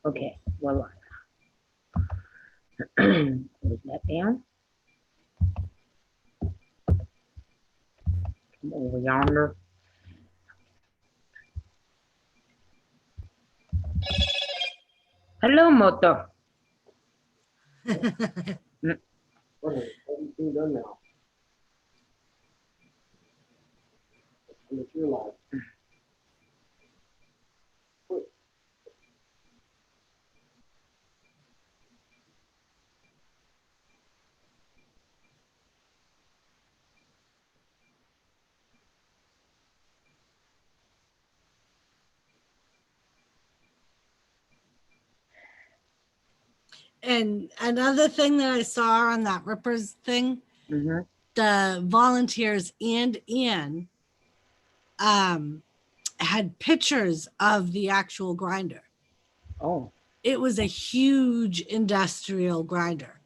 Okay, well, close that down. Come over yonder. Hello, Moto. Mm, Everything done now. And it's your life. And another thing that I saw on that Rippers thing, mhm. the volunteers and Ian had pictures of the actual grinder. Oh, It was a huge industrial grinder,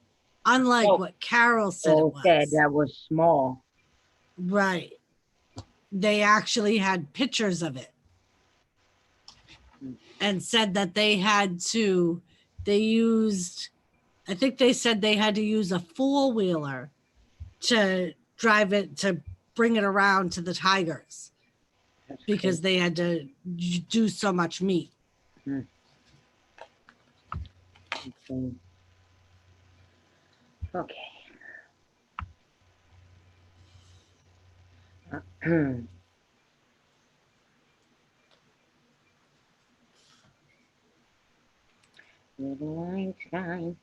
unlike oh, what Carol said it so said was. that was small. Right. They actually had pictures of it and said that they used, I think they said they had to use a four-wheeler to drive it, to bring it around to the Tigers That's because they had to do so much meat. crazy. Okay. Okay. Little Einstein.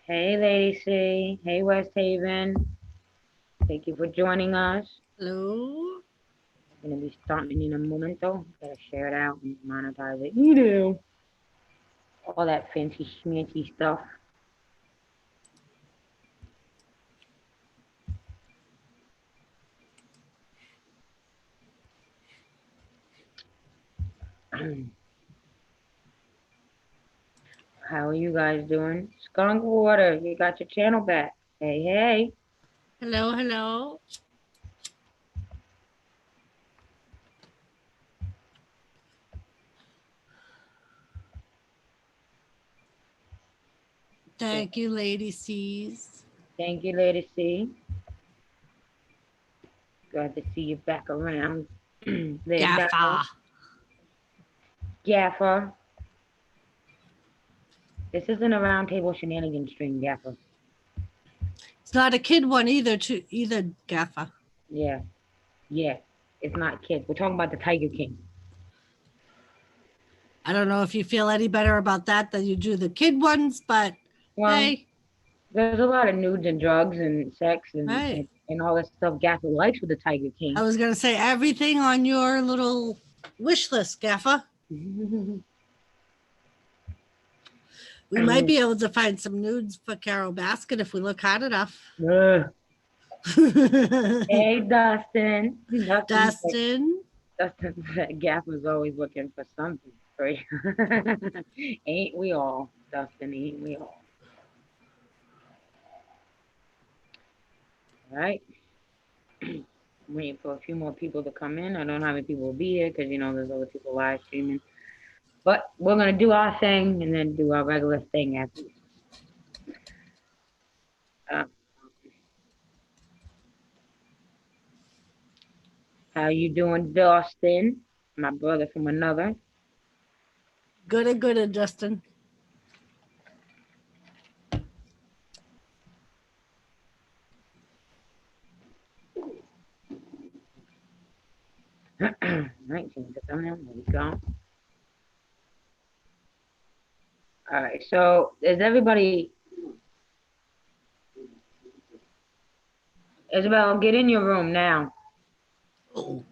Hey, Lady C. Hey, West Haven. Thank you for joining us. Hello? I'm going to be starting in a momento. Gotta share it out and monetize it. You know, all that fancy schmancy stuff. How are you guys doing? Skunk Water, you got your channel back. Hey, hey. Hello, hello. Thank you, Lady C's. Thank you, Lady C. Glad to see you back around. There, Dollar. Gaffa. Gaffer. This isn't a roundtable shenanigans stream, Gaffer. It's not a kid one either, Gaffa. Yeah, yeah. It's not kids. We're talking about the Tiger King. I don't know if you feel any better about that than you do the kid ones, but Well, hey, there's a lot of nudes and drugs and sex hey. and all that stuff Gaffer likes with the Tiger King. I was gonna say everything on your little wish list, Gaffa. We might be able to find some nudes for Carol Baskin if we look hard enough. Hey, Dustin. Dustin. Dustin said Gaffer's always looking for something for you. Ain't we all, Dustin? Ain't we all? All right. I'm waiting for a few more people to come in. I don't know how many people will be here because there's other people live streaming. But we're gonna do our thing and then do our regular thing after. Uh, how you doing, Dustin? My brother from another. Good, Dustin. Right, change the thumbnail. There we go. All right. So is everybody? Isabel, get in your room now. Oh.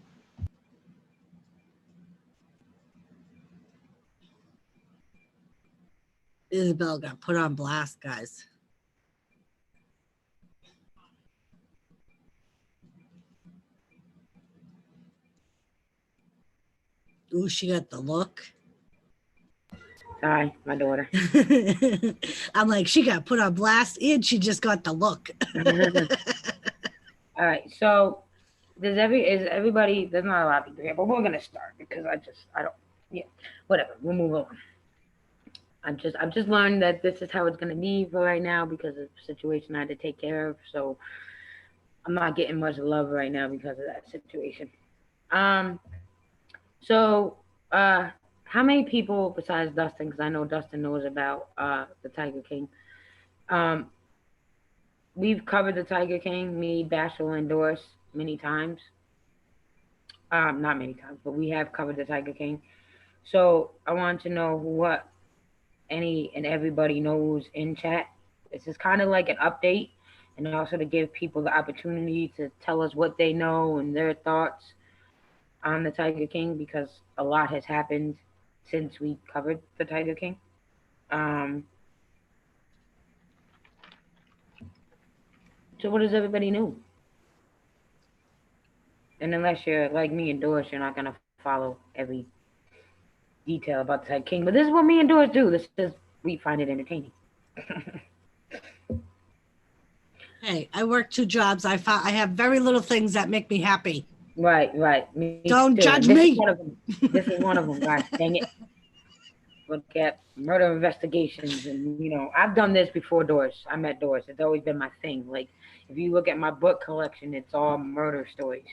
Isabel got put on blast, guys. Ooh, she got the look. Sorry, my daughter. I'm like, she got put on blast and she just got the look. All right. So is everybody? There's not a lot of people here, but we're gonna start because I Whatever. We'll move on. I've just learned that this is how it's gonna be for right now because of the situation I had to take care of. So I'm not getting much love right now because of that situation. Um. So, how many people besides Dustin? Because I know Dustin knows about the Tiger King. Um, we've covered the Tiger King, me, Bashel, and Doris many times. Not many times, but we have covered the Tiger King. So I want to know what any and everybody knows in chat. This is kind of like an update, and also to give people the opportunity to tell us what they know and their thoughts on the Tiger King because a lot has happened since we covered the Tiger King. Um, so what does everybody know? And unless you're like me and Doris, you're not gonna follow every detail about the Tiger King. But this is what me and Doris do. This is we find it entertaining. Hey, I work 2 jobs. I have very little things that make me happy. Right. Me Don't too. judge And me. This is one of them, guys. Dang it. Look at murder investigations, and I've done this before. Doris, I met Doris. It's always been my thing. Like if you look at my book collection, it's all murder stories.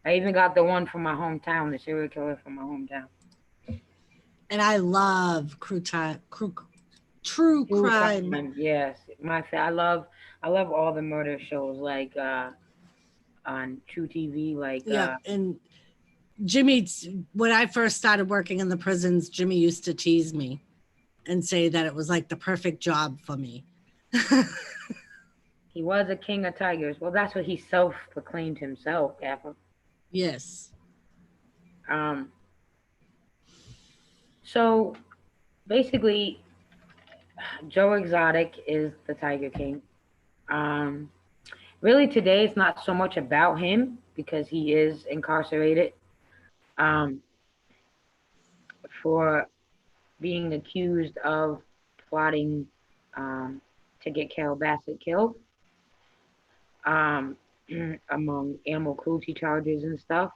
I even got the one from my hometown, the serial killer from my hometown. And I love true crime. Yes, I love all the murder shows like on True TV, like Yeah, and Jimmy, when I first started working in the prisons, Jimmy used to tease me and say that it was like the perfect job for me. he was a king of tigers. Well, that's what he self-proclaimed himself, Gaffer. Yes. So basically, Joe Exotic is the Tiger King. Really, today it's not so much about him because he is incarcerated for being accused of plotting to get Carol Bassett killed, among animal cruelty charges and stuff.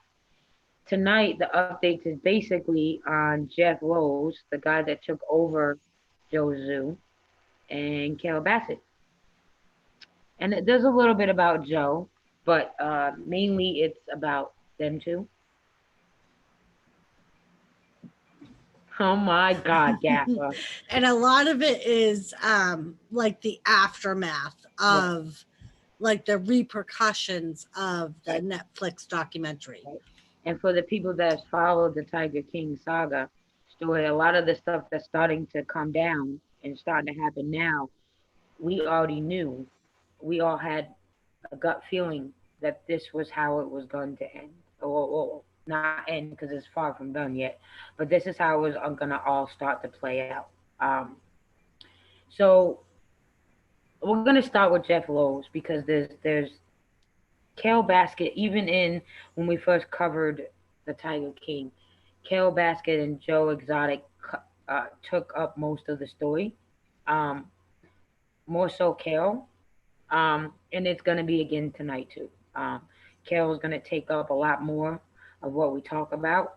Tonight, the update is basically on Jeff Rose, the guy that took over Joe's Zoo, and Carol Bassett. And there's a little bit about Joe, but mainly it's about them two. Oh my God, Gaffer. And a lot of it is like the aftermath of like the repercussions of the Netflix documentary. Right. And for the people that followed the Tiger King saga story, a lot of the stuff that's starting to come down and starting to happen now, we already knew. We all had a gut feeling that this was how it was going to end. Or not end because it's far from done yet, but this is how it was going to all start to play out. So we're going to start with Jeff Lowe's because there's Carol Baskett, even in when we first covered the Tiger King, Carol Baskett and Joe Exotic took up most of the story. More so Carol. And it's going to be again tonight too. Carol's going to take up a lot more of what we talk about.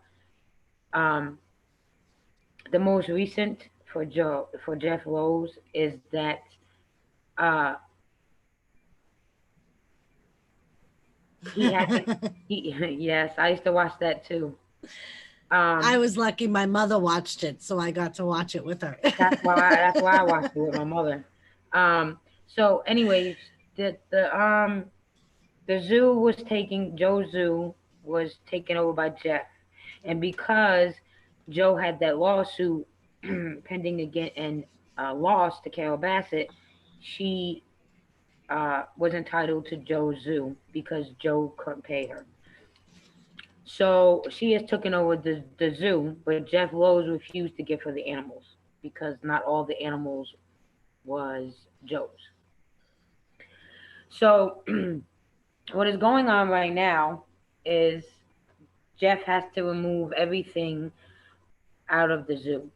The most recent for Jeff Lowe's is that yes, I used to watch that too. I was lucky my mother watched it, so I got to watch it with her. That's why I watched it with my mother. So anyways, the zoo was Joe's zoo was taken over by Jeff. And because Joe had that lawsuit pending again and lost to Carol Bassett, she was entitled to Joe's zoo because Joe couldn't pay her. So she has taken over the zoo, but Jeff Lowe's refused to give her the animals because not all the animals was Joe's. So what is going on right now is Jeff has to remove everything out of the zoo.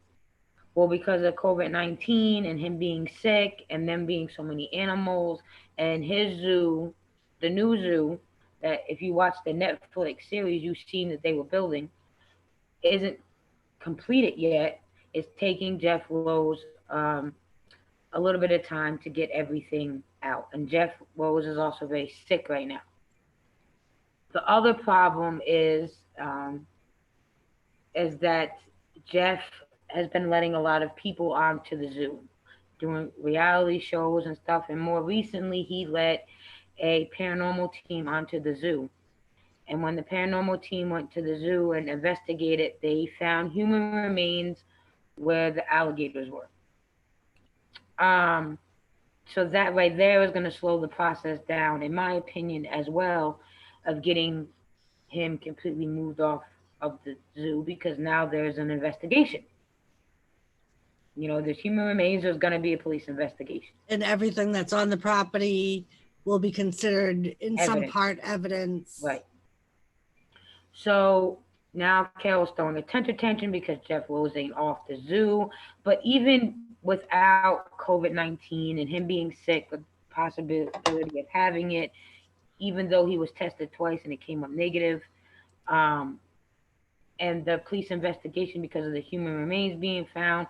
Well, because of COVID-19 and him being sick and them being so many animals and his zoo, the new zoo, that if you watch the Netflix series, you've seen that they were building, isn't completed yet. It's taking Jeff Lowe's a little bit of time to get everything out. And Jeff Lowe's is also very sick right now. The other problem is that Jeff has been letting a lot of people onto the zoo, doing reality shows and stuff. And more recently, he let a paranormal team onto the zoo. And when the paranormal team went to the zoo and investigated, they found human remains where the alligators were. So that right there is going to slow the process down, in my opinion, as well, of getting him completely moved off of the zoo, because now there's an investigation. You know, there's human remains, there's going to be a police investigation. And everything that's on the property will be considered in some Evidence. part evidence. Right. So now Carol's throwing attention because Jeff Lowe's ain't off the zoo. But even without COVID-19 and him being sick, the possibility of having it, even though he was tested twice and it came up negative, and the police investigation because of the human remains being found,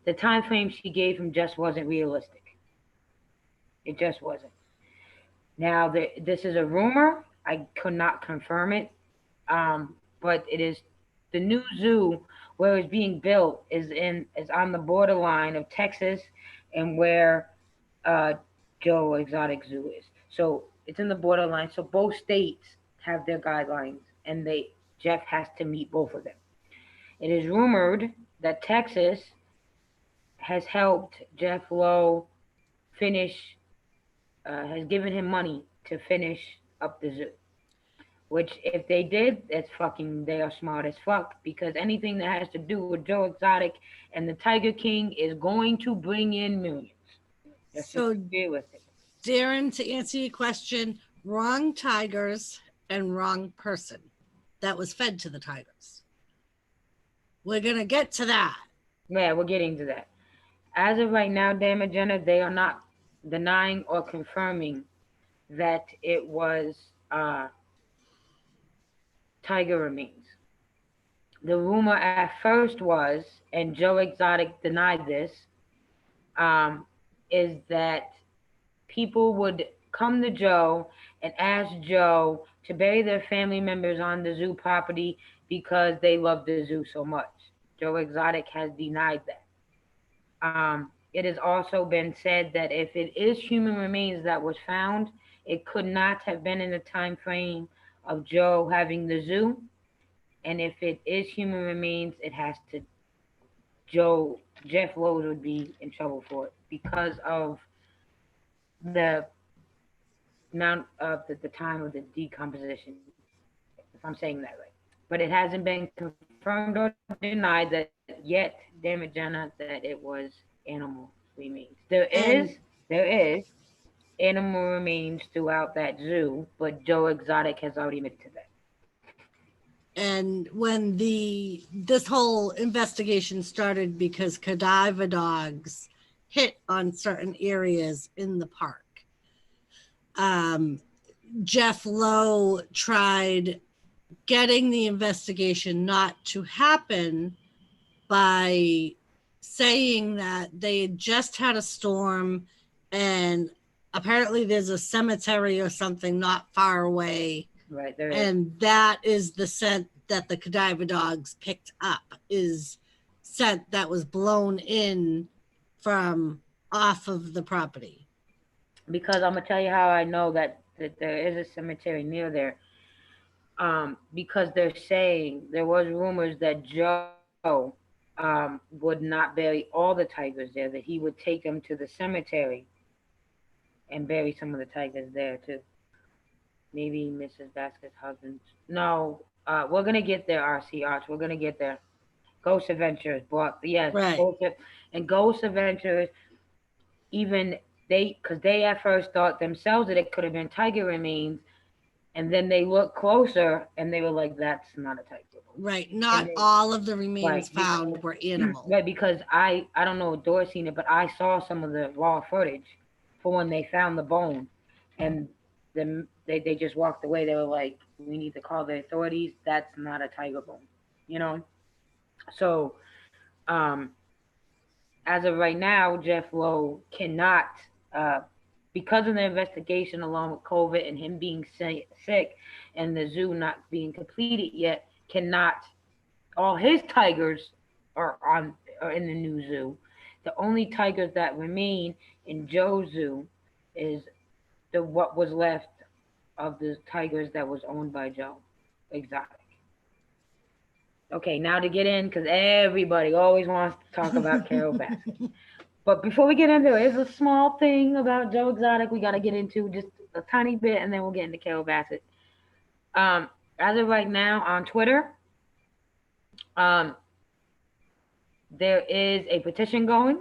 the time frame she gave him just wasn't realistic. It just wasn't. Now, this is a rumor. I could not confirm it, but it is the new zoo where it's being built is on the borderline of Texas and where Joe Exotic Zoo is. So it's in the borderline. So both states have their guidelines, and Jeff has to meet both of them. It is rumored that Texas has helped Jeff Lowe finish, has given him money to finish up the zoo. Which, if they did, they are smart as fuck, because anything that has to do with Joe Exotic and the Tiger King is going to bring in millions. So, Darren, to answer your question, wrong tigers and wrong person that was fed to the tigers. We're going to get to that. Yeah, we're getting to that. As of right now, Dan and Jenna, they are not denying or confirming that it was tiger remains. The rumor at first was, and Joe Exotic denied this, is that people would come to Joe and ask Joe to bury their family members on the zoo property because they love the zoo so much. Joe Exotic has denied that. It has also been said that if it is human remains that was found, it could not have been in the time frame of Joe having the zoo. And if it is human remains, it has to, Jeff Lowe would be in trouble for it because of the amount of the time of the decomposition, if I'm saying that right. But it hasn't been confirmed or denied that yet, damn it, Jenna, that it was animal remains. There is animal remains throughout that zoo, but Joe Exotic has already admitted to that. And when this whole investigation started because cadaver dogs hit on certain areas in the park, Jeff Lowe tried getting the investigation not to happen by saying that they had just had a storm and apparently there's a cemetery or something not far away. Right there. And that is the scent that the cadaver dogs picked up, is scent that was blown in from off of the property. Because I'm gonna tell you how I know that there is a cemetery near there. Because they're saying there was rumors that Joe would not bury all the tigers there, that he would take them to the cemetery and bury some of the tigers there too. Maybe Mrs. Baskett's husband. No, we're gonna get there, RC Arch. We're gonna get there. Ghost Adventures, but yes, right. Ghost Adventures, even because they at first thought themselves that it could have been tiger remains, and then they looked closer and they were like, "That's not a tiger." Right. Not all of the remains found were animal. Right, because I don't know if Dora's seen it, but I saw some of the raw footage for when they found the bone, and then they just walked away. They were like, "We need to call the authorities. That's not a tiger bone," you know. So, um, as of right now, Jeff Lowe cannot, uh, because of the investigation along with COVID and him being sick and the zoo not being completed yet, cannot. All his tigers are in the new zoo. The only tigers that remain in Joe's zoo is the what was left of the tigers that was owned by Joe Exotic. Okay, now to get in, because everybody always wants to talk about Carol Baskin. But before we get into it, there's a small thing about Joe Exotic we got to get into just a tiny bit, and then we'll get into Carol Bassett. As of right now on Twitter, um, there is a petition going,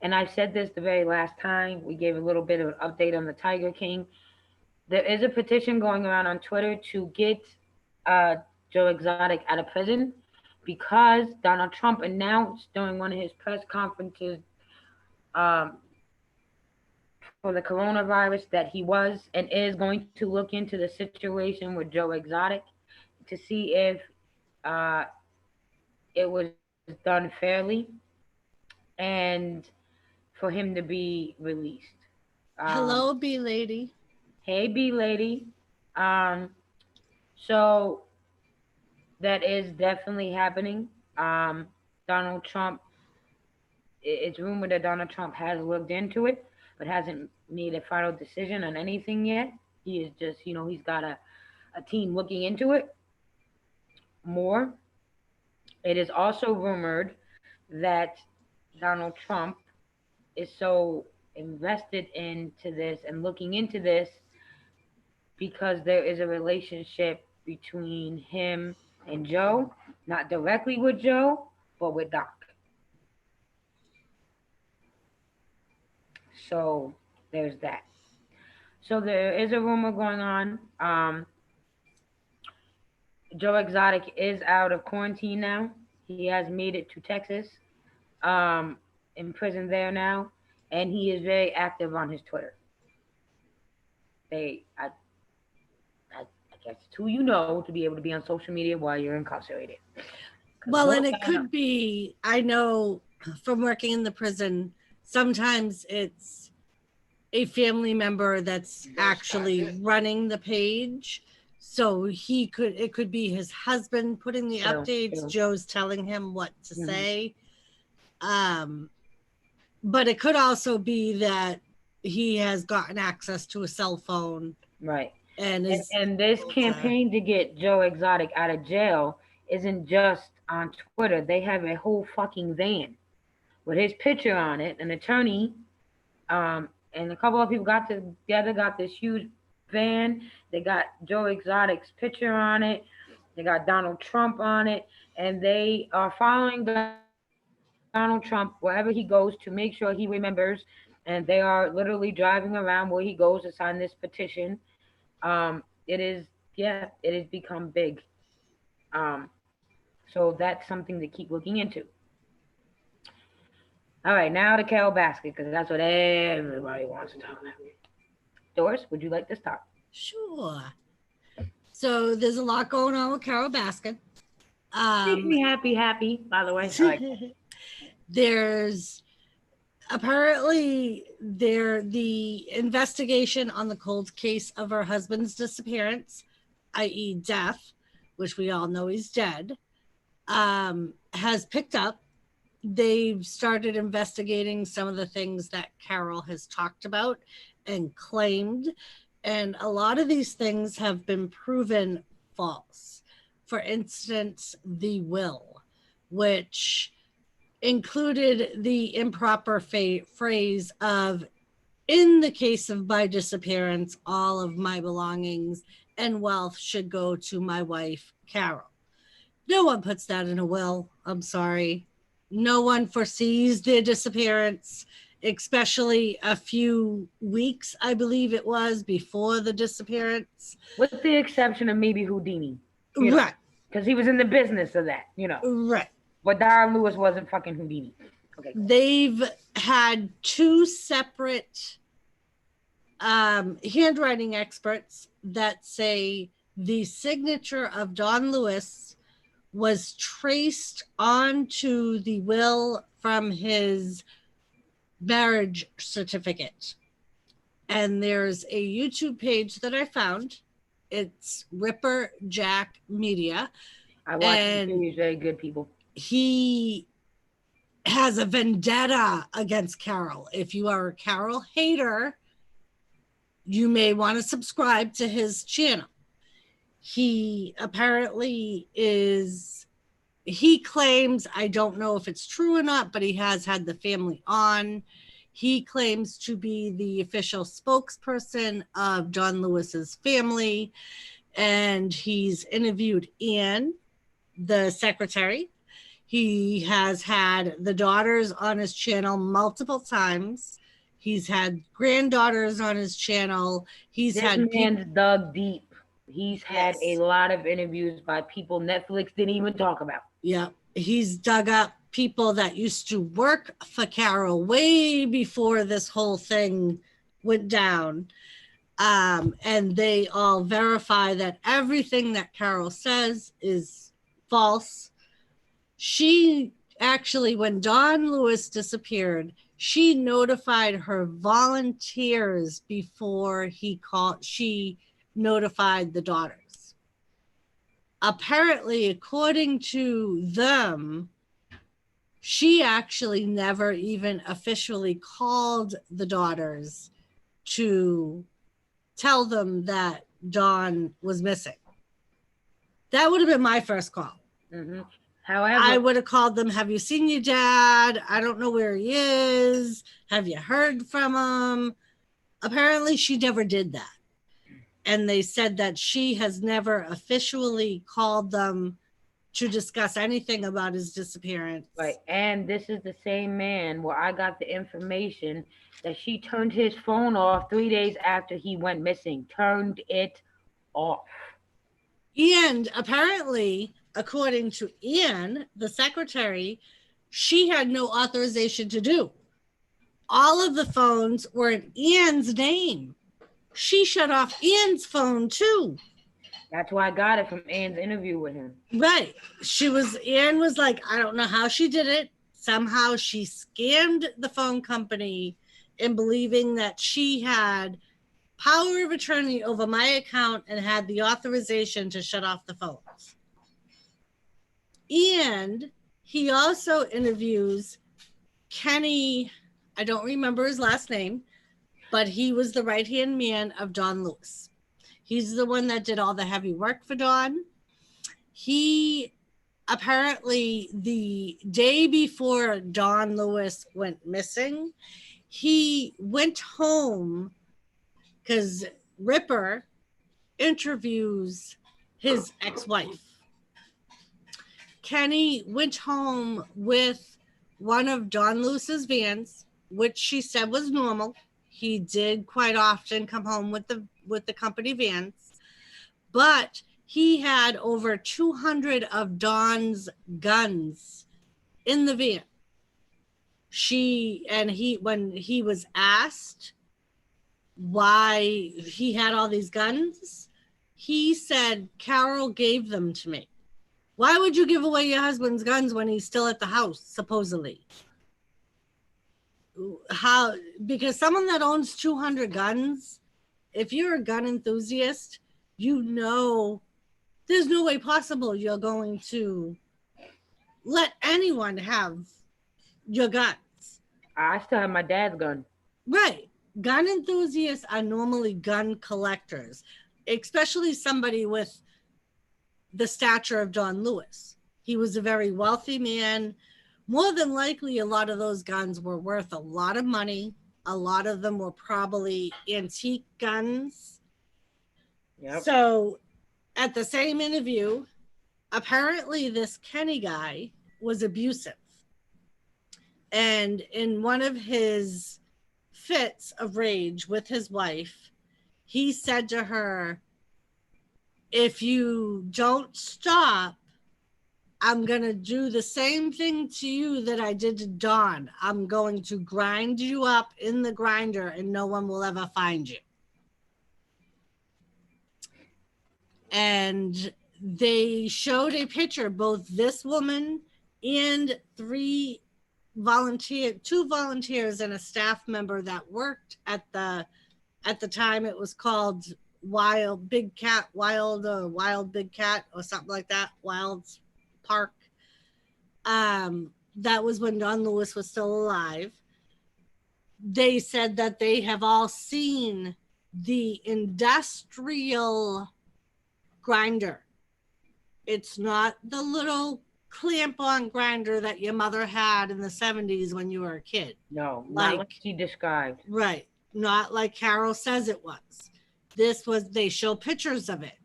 and I said this the very last time we gave a little bit of an update on the Tiger King. There is a petition going around on Twitter to get Joe Exotic out of prison because Donald Trump announced during one of his press conferences um, for the coronavirus that he was and is going to look into the situation with Joe Exotic to see if uh, it was done fairly and for him to be released. Hello, B lady. Hey, B lady. So that is definitely happening. Donald Trump, it's rumored that Donald Trump has looked into it, but hasn't made a final decision on anything yet. He is just, he's got a team looking into it more. It is also rumored that Donald Trump is so invested into this and looking into this because there is a relationship between him and Joe, not directly with Joe, but with Doc. So there's that. So there is a rumor going on. Joe Exotic is out of quarantine now. He has made it to Texas, in prison there now, and he is very active on his Twitter. I guess it's who you know to be able to be on social media while you're incarcerated. Well, and it could be, I know from working in the prison, sometimes it's a family member that's actually running the page. So it could be his husband putting the updates. Joe's telling him what to say. But it could also be that he has gotten access to a cell phone. Right. And this campaign to get Joe Exotic out of jail isn't just on Twitter. They have a whole fucking van with his picture on it. An attorney, and a couple of people got together, got this huge van. They got Joe Exotic's picture on it. They got Donald Trump on it, and they are following Donald Trump wherever he goes to make sure he remembers. And they are literally driving around where he goes to sign this petition. It has become big. So that's something to keep looking into. All right, now to Carol Baskin, because that's what everybody wants to talk about. Doris, would you like to start? Sure. So there's a lot going on with Carol Baskin. Makes me happy, by the way. There's apparently the investigation on the cold case of her husband's disappearance, i.e. death, which we all know he's dead, has picked up. They've started investigating some of the things that Carol has talked about and claimed. And a lot of these things have been proven false. For instance, the will, which included the improper phrase of, in the case of my disappearance, all of my belongings and wealth should go to my wife, Carol. No one puts that in a will. I'm sorry. No one foresees their disappearance, especially a few weeks, I believe it was, before the disappearance. With the exception of maybe Houdini. Right. Because he was in the business of that, Right. But Darren Lewis wasn't fucking Houdini. Okay. They've had two separate handwriting experts that say the signature of Don Lewis was traced onto the will from his marriage certificate. And there's a YouTube page that I found. It's Ripper Jack Media. I watched And the series. Very good, people. He has a vendetta against Carol. If you are a Carol hater, you may want to subscribe to his channel. He apparently he claims, I don't know if it's true or not, but he has had the family on. He claims to be the official spokesperson of John Lewis's family, and he's interviewed Anne, the secretary. He has had the daughters on his channel multiple times. He's had granddaughters on his channel. He's This had man's dug deep. He's had Yes. a lot of interviews by people Netflix didn't even talk about. Yeah, he's dug up people that used to work for Carol way before this whole thing went down. And they all verify that everything that Carol says is false. She actually, when Don Lewis disappeared, she notified her volunteers before she notified the daughters. Apparently, according to them, she actually never even officially called the daughters to tell them that Don was missing. That would have been my first call. Mm-hmm. However, I would have called them. Have you seen your dad? I don't know where he is. Have you heard from him? Apparently, she never did that. And they said that she has never officially called them to discuss anything about his disappearance. right, and this is the same man where I got the information that she turned his phone off 3 days after he went missing. Turned it off. And apparently, according to Anne, the secretary, she had no authorization to do. All of the phones were in Anne's name. She shut off Anne's phone too. That's why I got it from Anne's interview with him. Right. Anne was like, I don't know how she did it. Somehow she scammed the phone company in believing that she had power of attorney over my account and had the authorization to shut off the phones. And he also interviews Kenny, I don't remember his last name, but he was the right-hand man of Don Lewis. He's the one that did all the heavy work for Don. He apparently, the day before Don Lewis went missing, he went home because Ripper interviews his ex-wife. Kenny went home with one of Don Lewis's vans, which she said was normal. He did quite often come home with the company vans, but he had over 200 of Don's guns in the van. When he was asked why he had all these guns, he said, Carol gave them to me. Why would you give away your husband's guns when he's still at the house, supposedly? How? Because someone that owns 200 guns, if you're a gun enthusiast, you know there's no way possible you're going to let anyone have your guns. I still have my dad's gun. Right. Gun enthusiasts are normally gun collectors, especially somebody with the stature of Don Lewis. He was a very wealthy man. More than likely, a lot of those guns were worth a lot of money. A lot of them were probably antique guns. Yep. So at the same interview, apparently this Kenny guy was abusive. And in one of his fits of rage with his wife, he said to her, if you don't stop, I'm going to do the same thing to you that I did to Don. I'm going to grind you up in the grinder and no one will ever find you. And they showed a picture, both this woman and two volunteers and a staff member that worked at the time it was called Wild Big Cat, Wild Big Cat or something like that, Wild Park. That was when Don Lewis was still alive. They said that they have all seen the industrial grinder. It's not the little clamp-on grinder that your mother had in the 70s when you were a kid. No, not like she described. Right. Not like Carol says it was. They show pictures of it.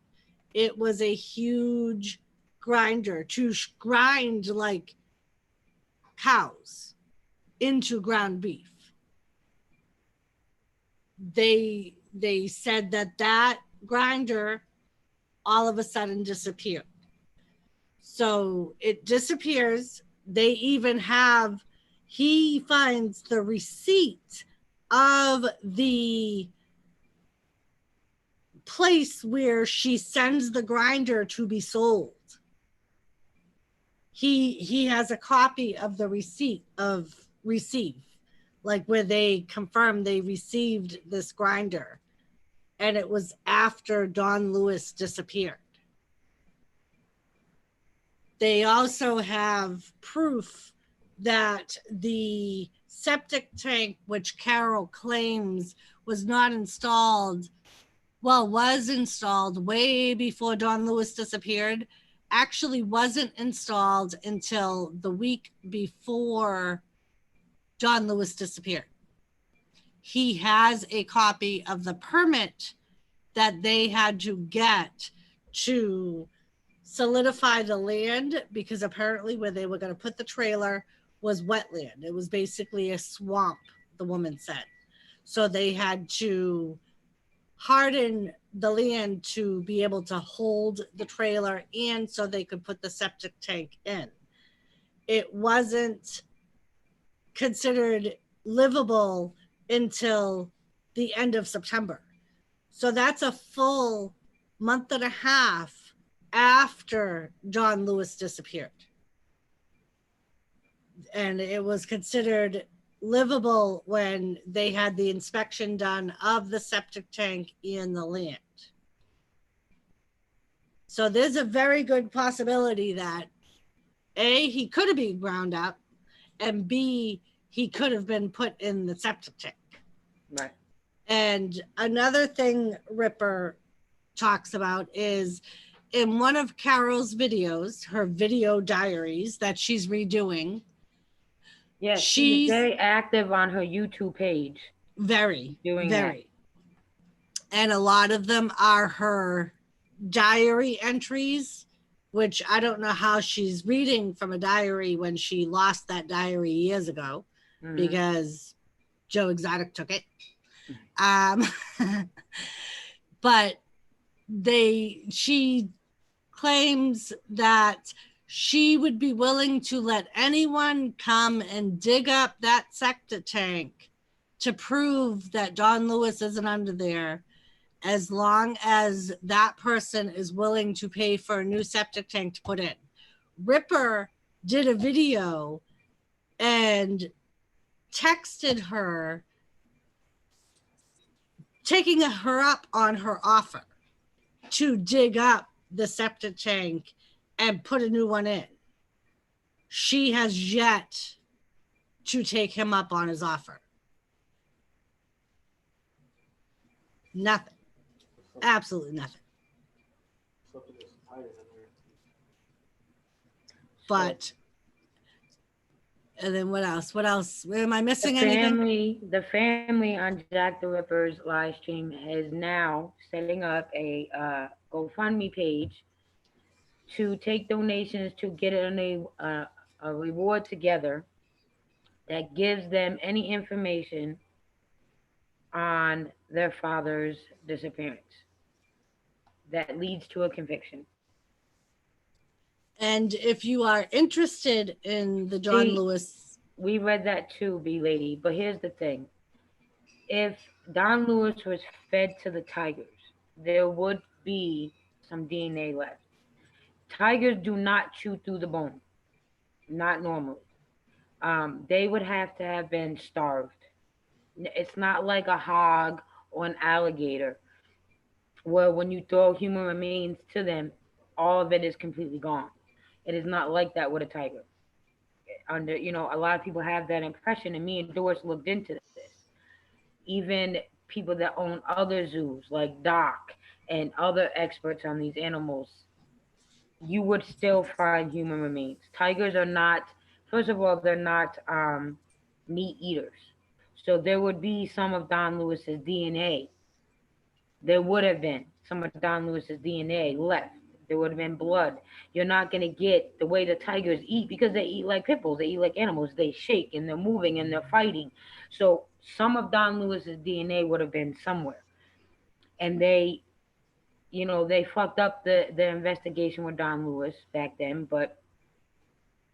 It was a huge grinder to grind like cows into ground beef. They said that grinder all of a sudden disappeared. So it disappears. He finds the receipt of the place where she sends the grinder to be sold. He has a copy of the receipt of receive, like where they confirmed they received this grinder. And it was after Don Lewis disappeared. They also have proof that the septic tank, which Carol claims was installed way before Don Lewis disappeared, actually wasn't installed until the week before Don Lewis disappeared. He has a copy of the permit that they had to get to solidify the land, because apparently where they were going to put the trailer was wetland. It was basically a swamp, the woman said. So they had to harden the land to be able to hold the trailer and so they could put the septic tank in. It wasn't considered livable until the end of September. So that's a full month and a half after Don Lewis disappeared. And it was considered livable when they had the inspection done of the septic tank in the land. So there's a very good possibility that A, he could have been ground up, and B, he could have been put in the septic tank. Right. And another thing Ripper talks about is in one of Carol's videos, her video diaries that she's redoing. Yes, she's very active on her YouTube page. Very. And a lot of them are her diary entries, which I don't know how she's reading from a diary when she lost that diary years ago, because Joe Exotic took it. But she claims that she would be willing to let anyone come and dig up that septic tank to prove that Don Lewis isn't under there, as long as that person is willing to pay for a new septic tank to put in. Ripper did a video and texted her, taking her up on her offer to dig up the septic tank and put a new one in. She has yet to take him up on his offer. Nothing. Absolutely nothing. But, and then what else? Am I missing anything? The family on Jack the Ripper's live stream is now setting up a GoFundMe page to take donations to get a reward together that gives them any information on their father's disappearance that leads to a conviction. And if you are interested in the Don Lewis... We read that too, B-Lady, but here's the thing. If Don Lewis was fed to the tigers, there would be some DNA left. Tigers do not chew through the bone, not normally. They would have to have been starved. It's not like a hog or an alligator, where when you throw human remains to them, all of it is completely gone. It is not like that with a tiger. A lot of people have that impression, and me and Doris looked into this. Even people that own other zoos, like Doc and other experts on these animals, you would still find human remains. Tigers are not, first of all, they're not meat eaters. So there would be some of Don Lewis's DNA. There would have been some of Don Lewis's DNA left. There would have been blood. You're not going to get the way the tigers eat, because they eat like pit bulls. They eat like animals. They shake and they're moving and they're fighting. So some of Don Lewis's DNA would have been somewhere. And they fucked up the investigation with Don Lewis back then. But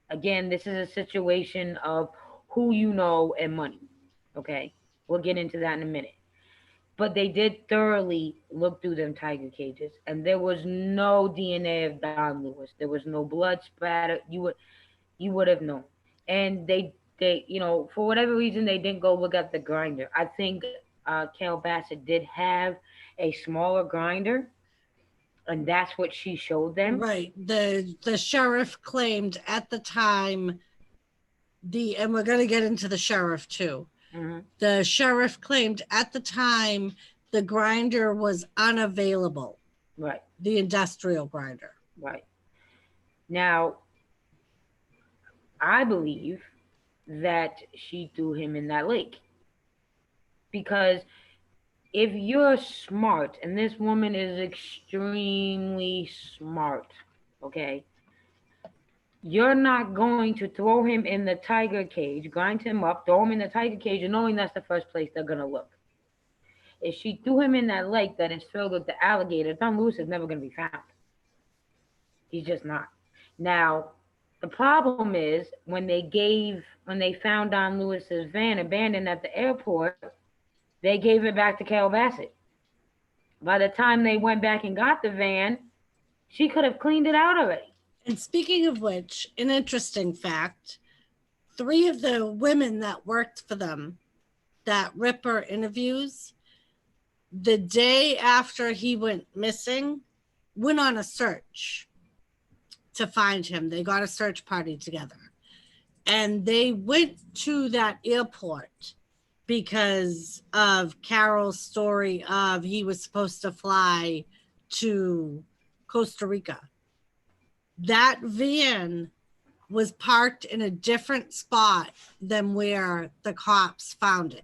again, this is a situation of who you know and money. Okay, we'll get into that in a minute. But they did thoroughly look through them tiger cages, and there was no DNA of Don Lewis. There was no blood spatter. You would have known. And they for whatever reason they didn't go look at the grinder. I think Carol Bassett did have a smaller grinder, and that's what she showed them. Right. The sheriff claimed at the time, and we're going to get into the sheriff too. Mm-hmm. The sheriff claimed at the time the grinder was unavailable. Right. The industrial grinder. Right. Now, I believe that she threw him in that lake. Because if you're smart, and this woman is extremely smart, okay, you're not going to throw him in the tiger cage, grind him up, throw him in the tiger cage, and knowing that's the first place they're going to look. If she threw him in that lake that is filled with the alligators, Don Lewis is never going to be found. He's just not. Now, the problem is when they found Don Lewis's van abandoned at the airport, they gave it back to Carol Bassett. By the time they went back and got the van, she could have cleaned it out already. And speaking of which, an interesting fact, 3 of the women that worked for them, that Ripper interviews, the day after he went missing, went on a search to find him. They got a search party together. And they went to that airport because of Carol's story of he was supposed to fly to Costa Rica. That van was parked in a different spot than where the cops found it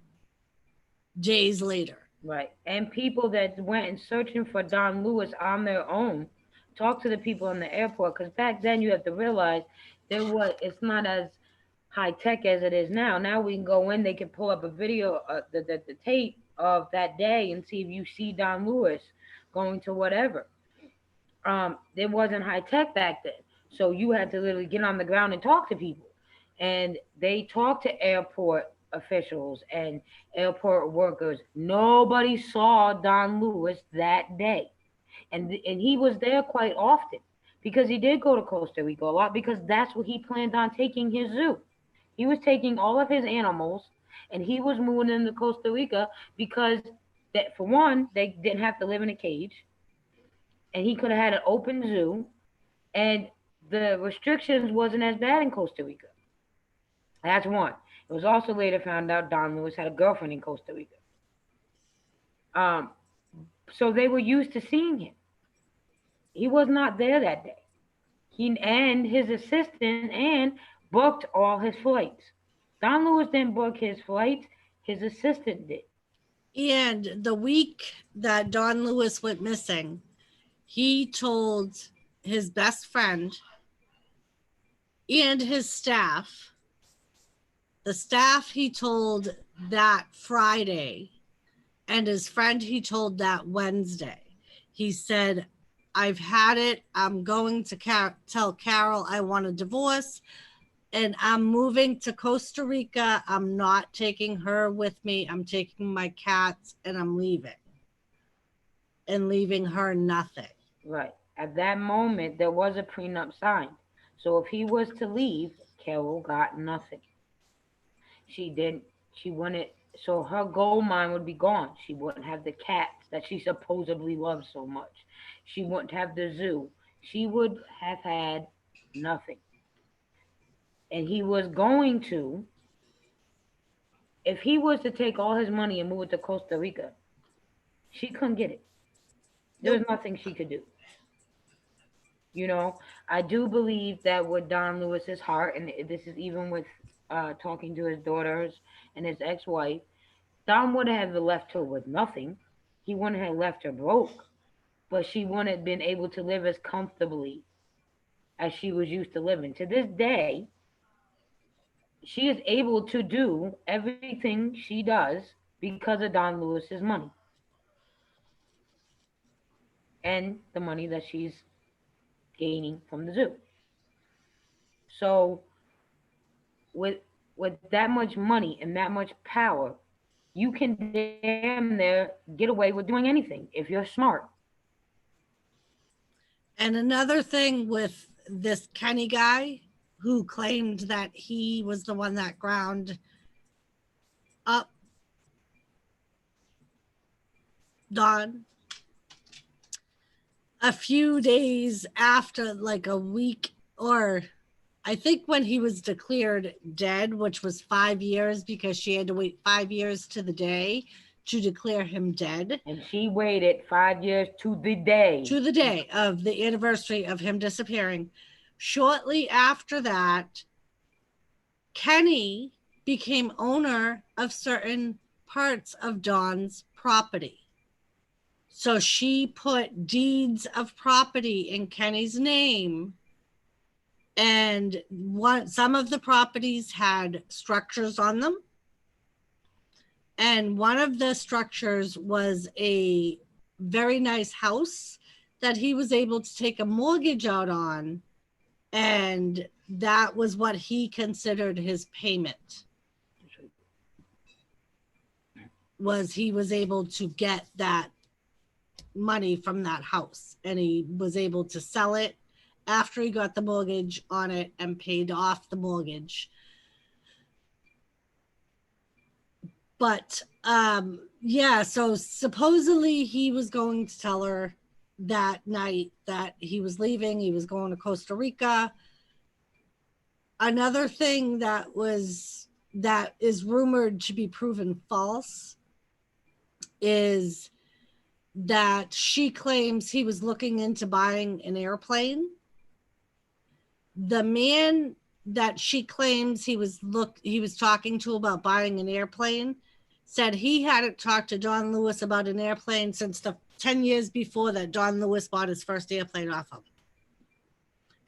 days later. Right. And people that went and searching for Don Lewis on their own, talk to the people in the airport, because back then you have to realize it's not as high tech as it is now. Now we can go in, they can pull up a video, the tape of that day and see if you see Don Lewis going to whatever. It wasn't high tech back then. So you had to literally get on the ground and talk to people. And they talked to airport officials and airport workers. Nobody saw Don Lewis that day. And he was there quite often because he did go to Costa Rica a lot, because that's what he planned on taking his zoo. He was taking all of his animals and he was moving into Costa Rica because that, for one, they didn't have to live in a cage. And he could have had an open zoo, and the restrictions wasn't as bad in Costa Rica. That's one. It was also later found out Don Lewis had a girlfriend in Costa Rica. So they were used to seeing him. He was not there that day. He and his assistant and booked all his flights. Don Lewis didn't book his flights. His assistant did. And the week that Don Lewis went missing, he told his best friend and his staff, the staff he told that Friday, and his friend he told that Wednesday. He said, I've had it. I'm going to tell Carol I want a divorce, and I'm moving to Costa Rica. I'm not taking her with me. I'm taking my cats, and I'm leaving. And leaving her nothing. Right. At that moment, there was a prenup signed. So if he was to leave, Carol got nothing. She didn't, she wouldn't, so her gold mine would be gone. She wouldn't have the cats that she supposedly loves so much. She wouldn't have the zoo. She would have had nothing. And he was going to, if he was to take all his money and move it to Costa Rica, she couldn't get it. There was Nope. nothing she could do. You know, I do believe that with Don Lewis's heart, and this is even with talking to his daughters and his ex-wife, Don would have left her with nothing. He wouldn't have left her broke, but she wouldn't have been able to live as comfortably as she was used to living. To this day, she is able to do everything she does because of Don Lewis's money and the money that she's gaining from the zoo. So with with that much money and that much power, you can damn near get away with doing anything if you're smart. And another thing with this Kenny guy who claimed that he was the one that ground up Don, a few days after, like a week, or I think when he was declared dead, which was 5 years because she had to wait 5 years to the day to declare him dead. And she waited 5 years to the day. To the day of the anniversary of him disappearing. Shortly after that, Kenny became owner of certain parts of Dawn's property. So she put deeds of property in Kenny's name. And some of the properties had structures on them. And one of the structures was a very nice house that he was able to take a mortgage out on. And that was what he considered his payment. Was he was able to get that money from that house, and he was able to sell it after he got the mortgage on it and paid off the mortgage. But yeah, so supposedly he was going to tell her that night that he was leaving, he was going to Costa Rica. Another thing that is rumored to be proven false is that she claims he was looking into buying an airplane. The man that she claims he was talking to about buying an airplane said he hadn't talked to Don Lewis about an airplane since the 10 years before that Don Lewis bought his first airplane off him.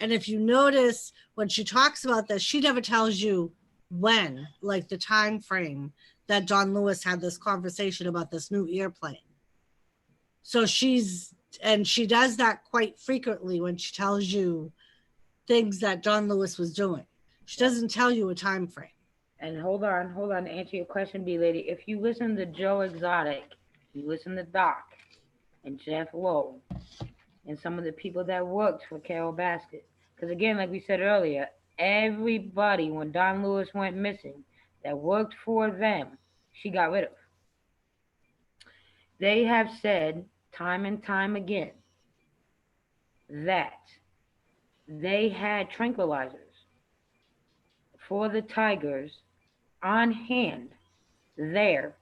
And if you notice, when she talks about this, she never tells you when, like the time frame that Don Lewis had this conversation about this new airplane. So she does that quite frequently when she tells you things that Don Lewis was doing. She doesn't tell you a time frame. And hold on to answer your question, B lady. If you listen to Joe Exotic, you listen to Doc and Jeff Lowe and some of the people that worked for Carol Baskin. Because again, like we said earlier, everybody, when Don Lewis went missing, that worked for them, she got rid of. They have said time and time again that they had tranquilizers for the tigers on hand there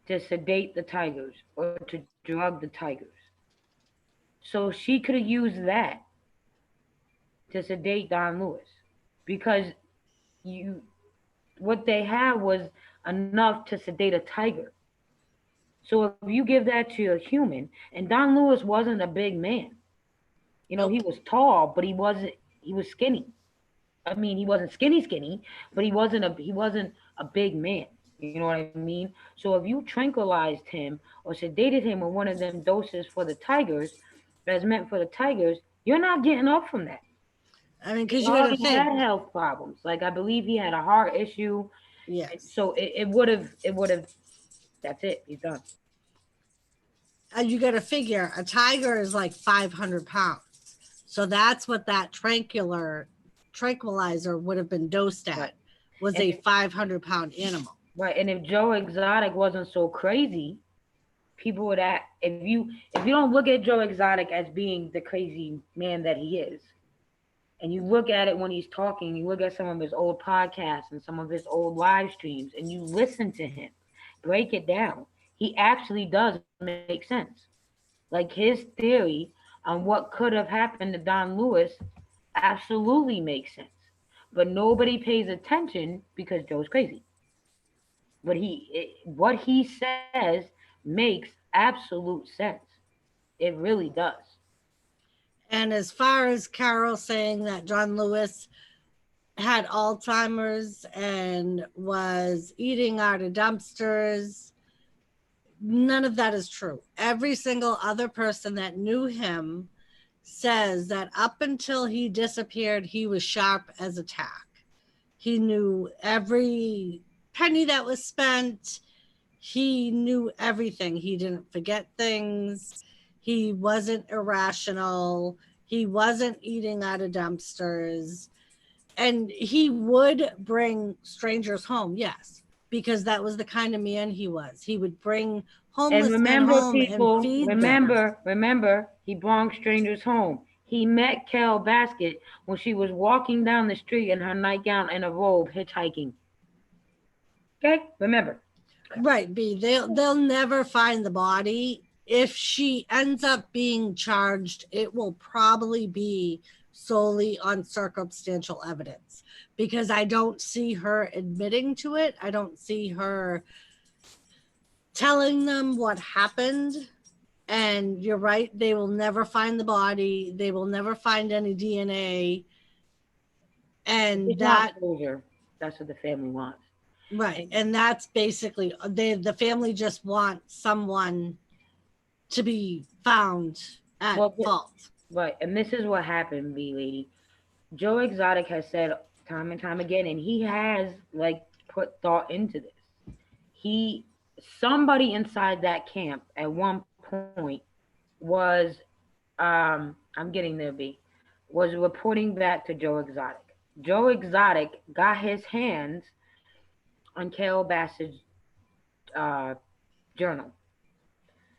to sedate the tigers or to drug the tigers. So she could have used that to sedate Don Lewis, because what they had was enough to sedate a tiger. So if you give that to a human, and Don Lewis wasn't a big man. You know, he was tall, but he was skinny. I mean, he wasn't skinny, but he wasn't a big man. You know what I mean? So if you tranquilized him or sedated him with one of them doses for the tigers, that's meant for the tigers, you're not getting up from that. I mean, because He you got to already think. had health problems. Like, I believe he had a heart issue. Yes. So it would have, that's it. He's done. you got to figure a tiger is like 500 pounds. So that's what that tranquilizer would have been dosed at, Right. was And a if- 500-pound animal. Right. And if Joe Exotic wasn't so crazy, people would act, if you don't look at Joe Exotic as being the crazy man that he is, and you look at it when he's talking, you look at some of his old podcasts and some of his old live streams, and you listen to him break it down, he actually does make sense. Like his theory on what could have happened to Don Lewis absolutely makes sense. But nobody pays attention because Joe's crazy. But what he says makes absolute sense. It really does. And as far as Carol saying that John Lewis had Alzheimer's and was eating out of dumpsters, none of that is true. Every single other person that knew him says that up until he disappeared, he was sharp as a tack. He knew every penny that was spent. He knew everything. He didn't forget things. He wasn't irrational. He wasn't eating out of dumpsters. And he would bring strangers home, yes, because that was the kind of man he was. He would bring homeless And men remember, home people, and feed them. remember, he brought strangers home. He met Carol Basket when she was walking down the street in her nightgown and a robe hitchhiking. Okay? Remember. Right, B. They'll never find the body. If she ends up being charged, it will probably be solely on circumstantial evidence, because I don't see her admitting to it. I don't see her telling them what happened. And you're right, they will never find the body. They will never find any DNA. And It's that not closure. That's what the family wants. right, and that's basically the family just wants someone to be found at Well, fault. right. And this is what happened, B lady. Joe Exotic has said time and time again, and he has like put thought into this. Somebody inside that camp at one point was I'm getting there, B, was reporting back to Joe Exotic. Joe Exotic got his hands on Carol Bassett's journal.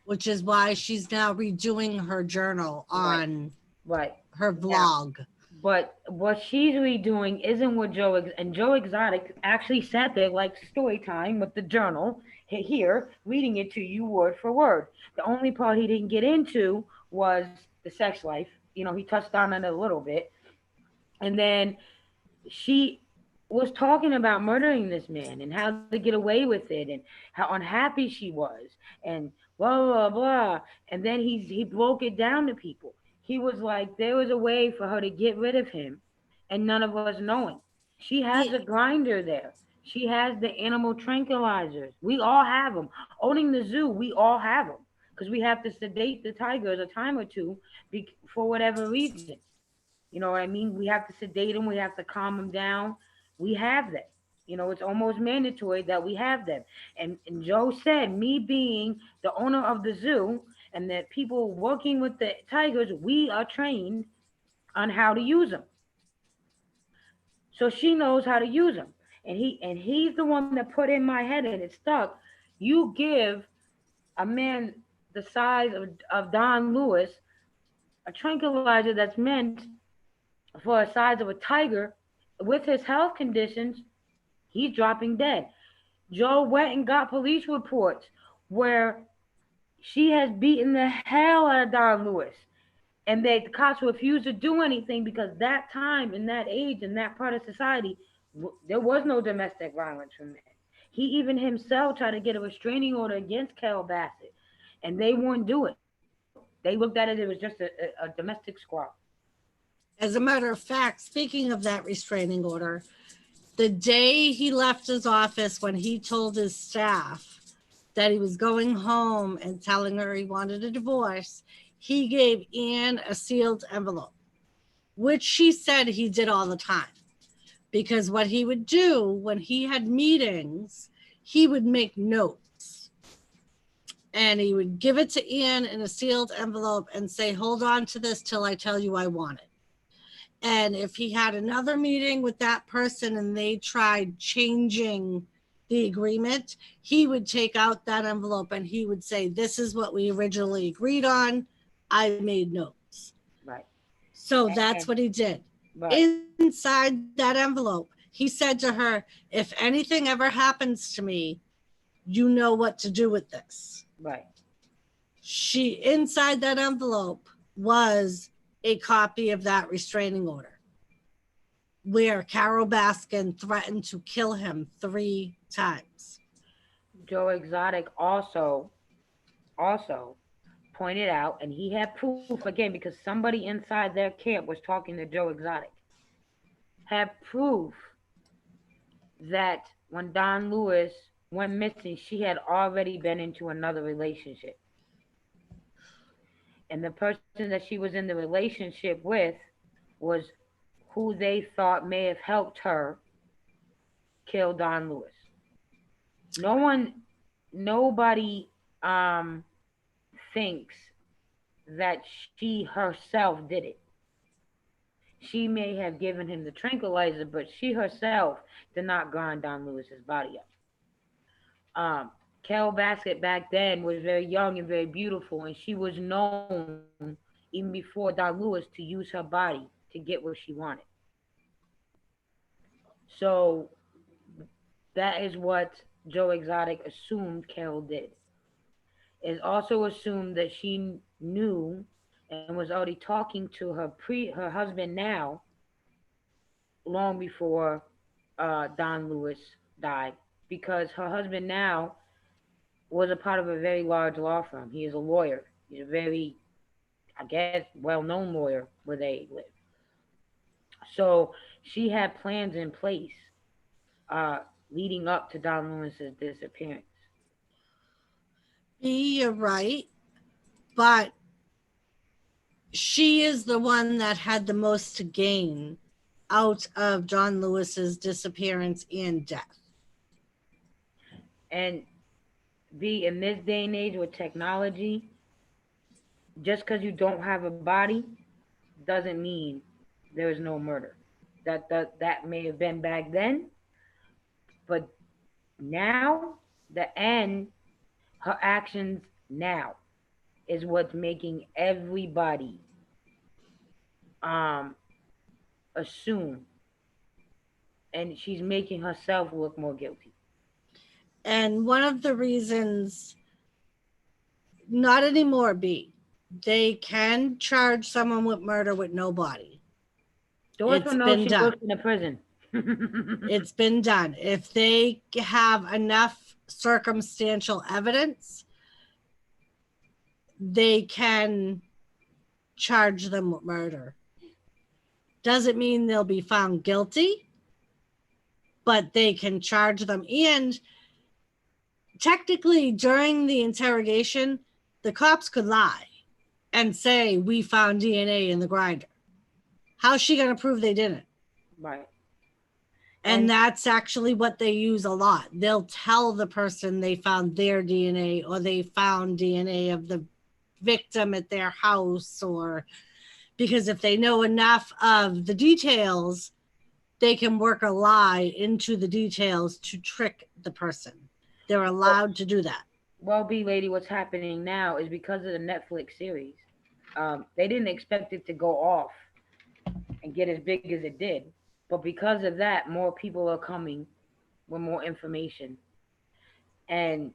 Which is why she's now redoing her journal on Right. her blog. But what she's redoing isn't what Joe Exotic actually sat there like story time with the journal here, reading it to you word for word. The only part he didn't get into was the sex life. You know, he touched on it a little bit. And then she was talking about murdering this man and how to get away with it and how unhappy she was and blah blah blah. And then he broke it down to people. He was like, there was a way for her to get rid of him, and none of us knowing. She has a grinder there. She has the animal tranquilizers. We all have them. Owning the zoo, we all have them because we have to sedate the tigers a time or two for whatever reason. You know what I mean? We have to sedate them. We have to calm them down. We have them. You know, it's almost mandatory that we have them. And Joe said, me being the owner of the zoo and that people working with the tigers, we are trained on how to use them. So she knows how to use them. And he's the one that put in my head and it stuck. You give a man the size of Don Lewis a tranquilizer that's meant for the size of a tiger, with his health conditions, he's dropping dead. Joe went and got police reports where she has beaten the hell out of Don Lewis. And the cops refused to do anything because that time, in that age, in that part of society, there was no domestic violence from that. He even himself tried to get a restraining order against Carol Bassett, and they wouldn't do it. They looked at it, it was just a domestic squabble. As a matter of fact, speaking of that restraining order, the day he left his office, when he told his staff that he was going home and telling her he wanted a divorce, he gave Anne a sealed envelope, which she said he did all the time. Because what he would do when he had meetings, he would make notes. and he would give it to Ian in a sealed envelope and say, hold on to this till I tell you I want it. And if he had another meeting with that person and they tried changing the agreement, he would take out that envelope and he would say, this is what we originally agreed on. I made notes. Right. So that's what he did. Right. Inside that envelope, he said to her, if anything ever happens to me, you know what to do with this. Right. Inside that envelope was a copy of that restraining order where Carol Baskin threatened to kill him 3 times. Joe Exotic also pointed out, and he had proof again because somebody inside their camp was talking to Joe Exotic, had proof that when Don Lewis went missing, she had already been into another relationship. And the person that she was in the relationship with was who they thought may have helped her kill Don Lewis. Nobody thinks that she herself did it. She may have given him the tranquilizer, but she herself did not grind Don Lewis's body up. Carol Baskin back then was very young and very beautiful, and she was known even before Don Lewis to use her body to get what she wanted. So that is what Joe Exotic assumed Carol did. It's also assumed that she knew and was already talking to her husband now, long before Don Lewis died, because her husband now was a part of a very large law firm. He is a lawyer. He's a very, I guess, well-known lawyer where they live. So she had plans in place leading up to Don Lewis's disappearance. You're right, but she is the one that had the most to gain out of John Lewis's disappearance and death. And in this day and age with technology, just because you don't have a body doesn't mean there is no murder. That may have been back then, but now her actions now is what's making everybody assume, and she's making herself look more guilty. And one of the reasons, not anymore, they can charge someone with murder with no body. Doris will know she works in a prison. It's been done. If they have enough circumstantial evidence, they can charge them with murder. Doesn't mean they'll be found guilty, but they can charge them. And technically, during the interrogation, the cops could lie and say, we found DNA in the grinder. How's she going to prove they didn't? Right. And that's actually what they use a lot. They'll tell the person they found their DNA, or they found DNA of the victim at their house, or because if they know enough of the details, they can work a lie into the details to trick the person. They're allowed to do that. Well, B-Lady, what's happening now is because of the Netflix series. They didn't expect it to go off and get as big as it did. But because of that, more people are coming with more information. And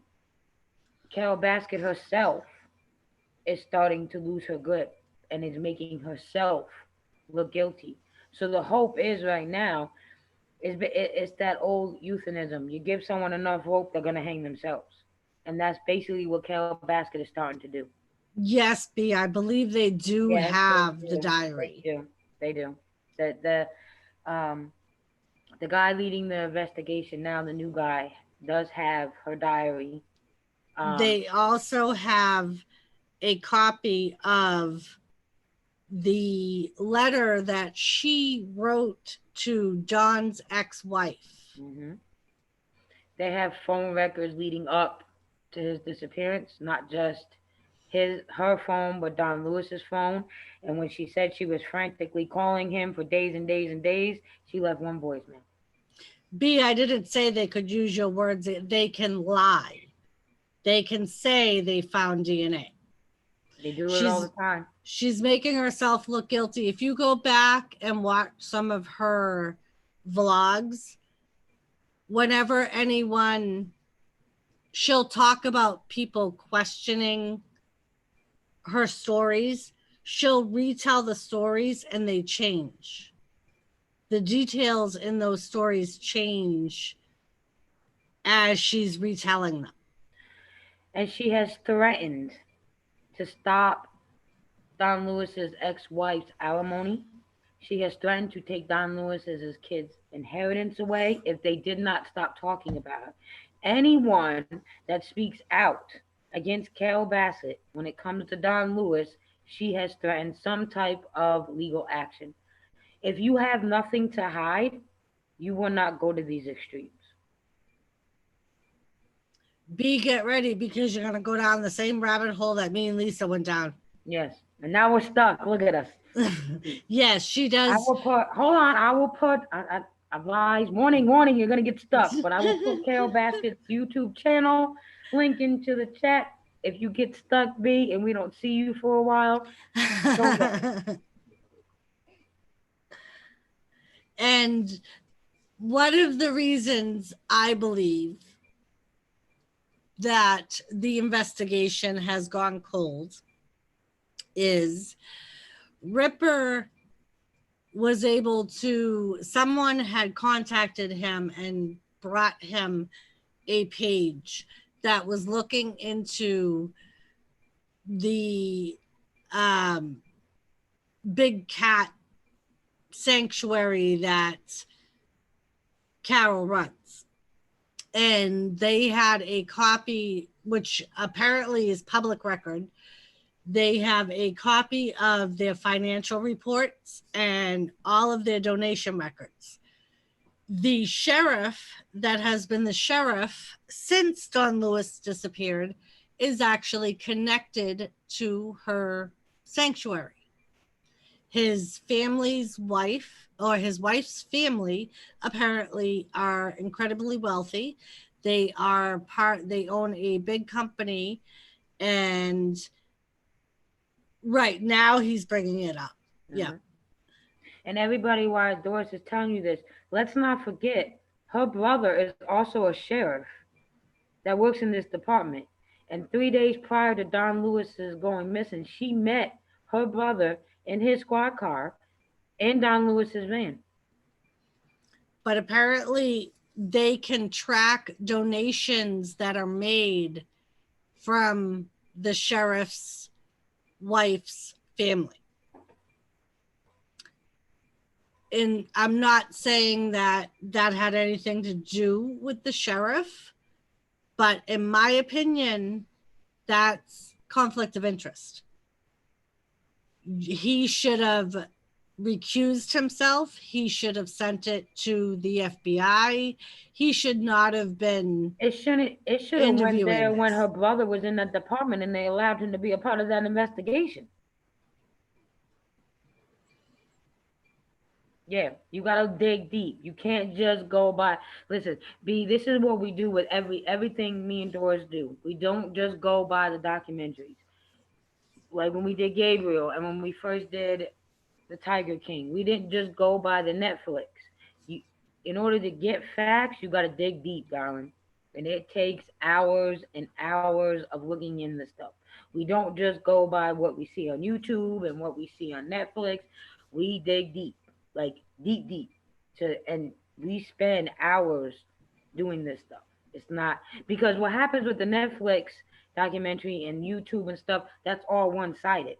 Carol Baskin herself is starting to lose her grip and is making herself look guilty. So the hope is right now, it's that old euphemism. You give someone enough rope, they're going to hang themselves. And that's basically what Carol Baskin is starting to do. Yes, B, I believe they do have the diary. They do. The guy leading the investigation now, the new guy, does have her diary. They also have a copy of the letter that she wrote to John's ex-wife. Mm-hmm. They have phone records leading up to his disappearance, not just her phone, but Don Lewis's phone. And when she said she was frantically calling him for days and days and days, she left one voicemail. B, I didn't say they could use your words. They can lie. They can say they found DNA. They do it all the time. She's making herself look guilty. If you go back and watch some of her vlogs, whenever she'll talk about people questioning her stories, she'll retell the stories and they change. The details in those stories change as she's retelling them. And she has threatened to stop Don Lewis's ex-wife's alimony. She has threatened to take Don Lewis's kids' inheritance away if they did not stop talking about it. Anyone that speaks out against Carole Baskin when it comes to Don Lewis, she has threatened some type of legal action. If you have nothing to hide, you will not go to these extremes. B, get ready, because you're going to go down the same rabbit hole that me and Lisa went down. Yes. And now we're stuck. Look at us. Yes, she does. I will put, advise, warning, you're going to get stuck. But I will put Carole Baskin's YouTube channel link into the chat. If you get stuck, B, and we don't see you for a while, don't worry. And one of the reasons I believe that the investigation has gone cold is Ripper was able to, someone had contacted him and brought him a page that was looking into the big cat sanctuary that Carole runs. And they had a copy, which apparently is public record. They have a copy of their financial reports and all of their donation records. The sheriff that has been the sheriff since Don Lewis disappeared is actually connected to her sanctuary. His family's wife, or his wife's family, apparently are incredibly wealthy. They own a big company, and right now he's bringing it up. Mm-hmm. Yeah. And everybody, while Doris is telling you this, let's not forget her brother is also a sheriff that works in this department. And 3 days prior to Don Lewis's going missing, she met her brother in his squad car in Don Lewis's van. But apparently they can track donations that are made from the sheriff's wife's family. And I'm not saying that had anything to do with the sheriff, but in my opinion, that's conflict of interest. He should have recused himself. He should have sent it to the FBI. He should not have been. It should have went there when her brother was in that department and they allowed him to be a part of that investigation. Yeah, you gotta dig deep. You can't just go by. Listen, B, this is what we do with everything me and Doris do. We don't just go by the documentaries. Like when we did Gabriel and when we first did the Tiger King, we didn't just go by the Netflix. In order to get facts, you got to dig deep, darling. And it takes hours and hours of looking in the stuff. We don't just go by what we see on YouTube and what we see on Netflix. We dig deep, like deep, and we spend hours doing this stuff. It's not, because what happens with the Netflix documentary and YouTube and stuff, that's all one-sided.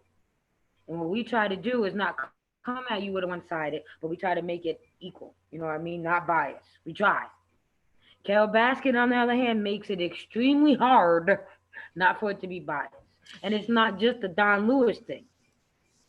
And what we try to do is not come at you with a one-sided, but we try to make it equal. You know what I mean? Not biased. We try. Carole Baskin, on the other hand, makes it extremely hard not for it to be biased. And it's not just the Don Lewis thing.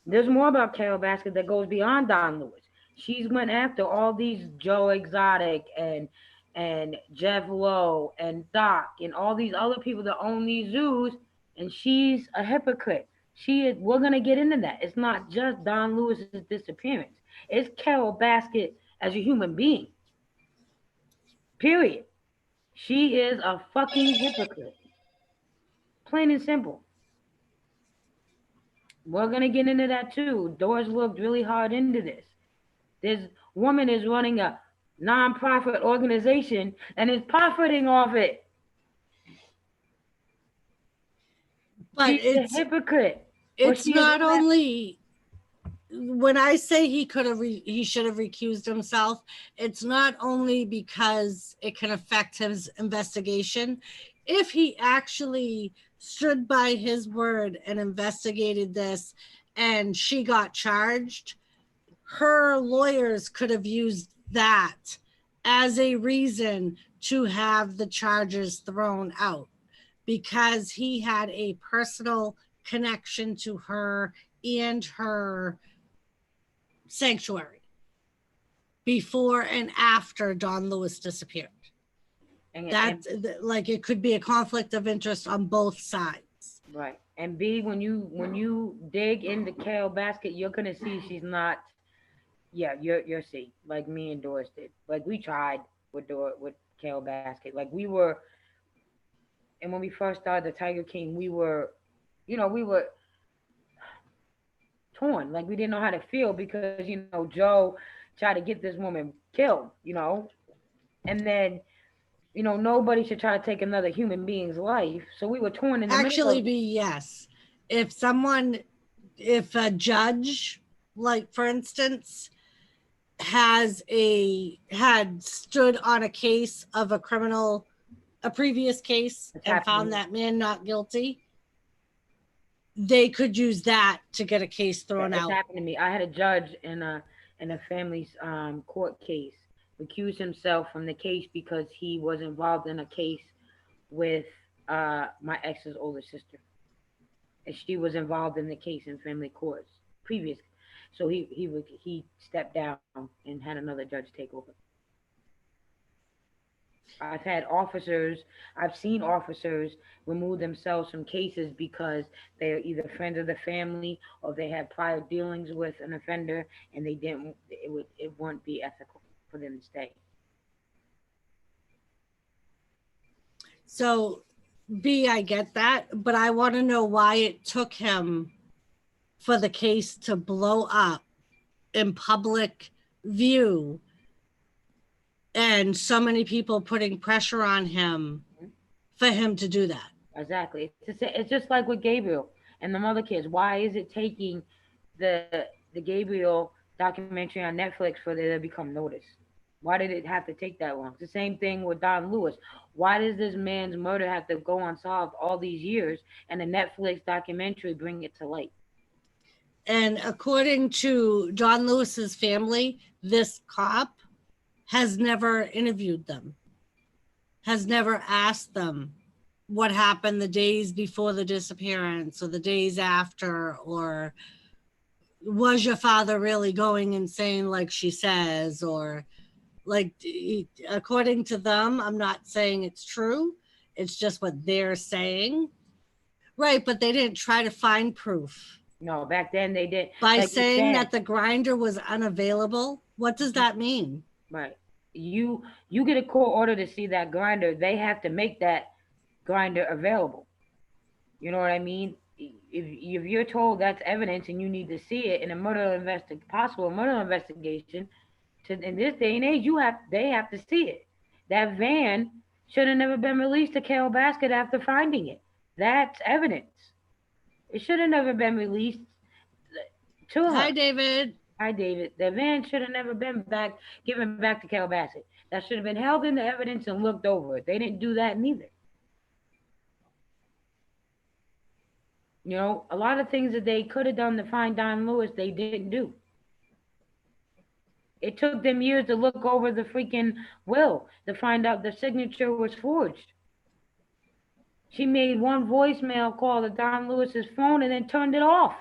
There's more about Carole Baskin that goes beyond Don Lewis. She's went after all these Joe Exotic and and Jeff Lowe and Doc and all these other people that own these zoos, and she's a hypocrite. She is. We're gonna get into that. It's not just Don Lewis's disappearance. It's Carol Basket as a human being. Period. She is a fucking hypocrite. Plain and simple. We're gonna get into that too. Doris looked really hard into this. This woman is running a nonprofit organization and is profiting off it. But She's a hypocrite. it's not only when I say he should have recused himself, it's not only because it can affect his investigation. If he actually stood by his word and investigated this and she got charged, her lawyers could have used that as a reason to have the charges thrown out because he had a personal connection to her and her sanctuary before and after Don Lewis disappeared. That's like it could be a conflict of interest on both sides. Right. And B, when you dig into Carol Basket, you're gonna see she's not. Yeah, you're see like me and Doris did. Like we tried with Carol Basket. Like we were, and when we first started the Tiger King, we were torn. Like we didn't know how to feel because Joe tried to get this woman killed. And then nobody should try to take another human being's life. So we were torn in the Actually, middle. yes. If a judge, like for instance, had stood on a case of a previous case and found that man not guilty, they could use that to get a case thrown out. It happened to me. I had a judge in a family's court case recused himself from the case because he was involved in a case with my ex's older sister, and she was involved in the case in family courts previous. So he stepped down and had another judge take over. I've seen officers remove themselves from cases because they're either friends of the family or they had prior dealings with an offender and it wouldn't be ethical for them to stay. So B, I get that, but I want to know why it took him for the case to blow up in public view and so many people putting pressure on him for him to do that. Exactly. It's just like with Gabriel and the other kids. Why is it taking the Gabriel documentary on Netflix for there to become noticed? Why did it have to take that long? It's the same thing with Don Lewis. Why does this man's murder have to go unsolved all these years and the Netflix documentary bring it to light? And according to Don Lewis's family, this cop has never interviewed them, has never asked them what happened the days before the disappearance or the days after, or was your father really going insane like she says, or like, according to them, I'm not saying it's true. It's just what they're saying. Right, but they didn't try to find proof. No, back then they did. By saying that the grinder was unavailable, what does that mean? Right. You get a court order to see that grinder, they have to make that grinder available. You know what I mean? If you're told that's evidence and you need to see it in a possible murder investigation, in this day and age, they have to see it. That van should have never been released to Carol Basket after finding it. That's evidence. It should have never been released to her. Hi, David. Hi, David. The van should have never been given back to Carol Basset. That should have been held in the evidence and looked over. They didn't do that neither. A lot of things that they could have done to find Don Lewis, they didn't do. It took them years to look over the freaking will to find out the signature was forged. She made one voicemail call to Don Lewis's phone and then turned it off.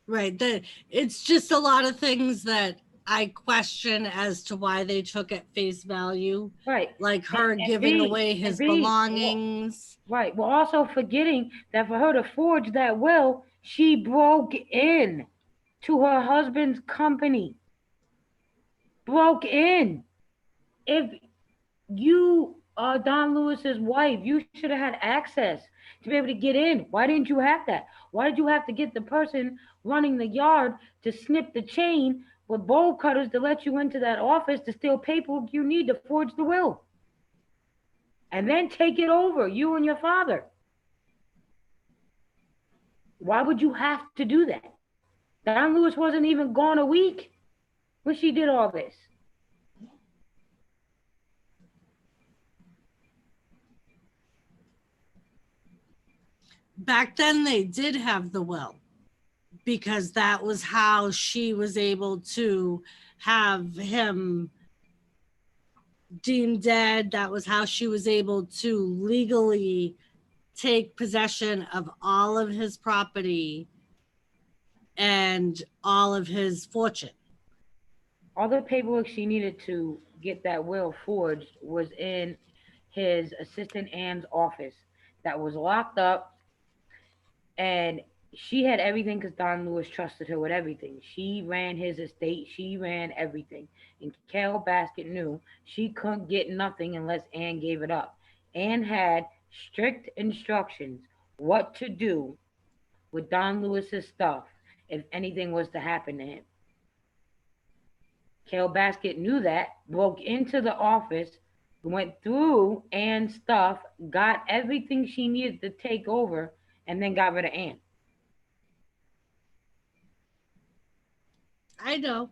Right. It's just a lot of things that I question as to why they took at face value, Right. like her And giving B, away and his B, belongings. right. We're also forgetting that for her to forge that will, she broke in to her husband's company. Broke in. If you are Don Lewis's wife, you should have had access to be able to get in. Why didn't you have that? Why did you have to get the person running the yard to snip the chain with bolt cutters to let you into that office to steal paperwork you need to forge the will? And then take it over, you and your father. Why would you have to do that? Don Lewis wasn't even gone a week when she did all this. Back then, they did have the will because that was how she was able to have him deemed dead. That was how she was able to legally take possession of all of his property and all of his fortune. All the paperwork she needed to get that will forged was in his assistant Ann's office that was locked up, and she had everything because Don Lewis trusted her with everything. She ran his estate, she ran everything. And Carol Basket knew she couldn't get nothing unless Ann gave it up. Ann had strict instructions what to do with Don Lewis's stuff if anything was to happen to him. Carol Basket knew that, broke into the office, went through Ann's stuff, got everything she needed to take over, and then got rid of Ann. I know.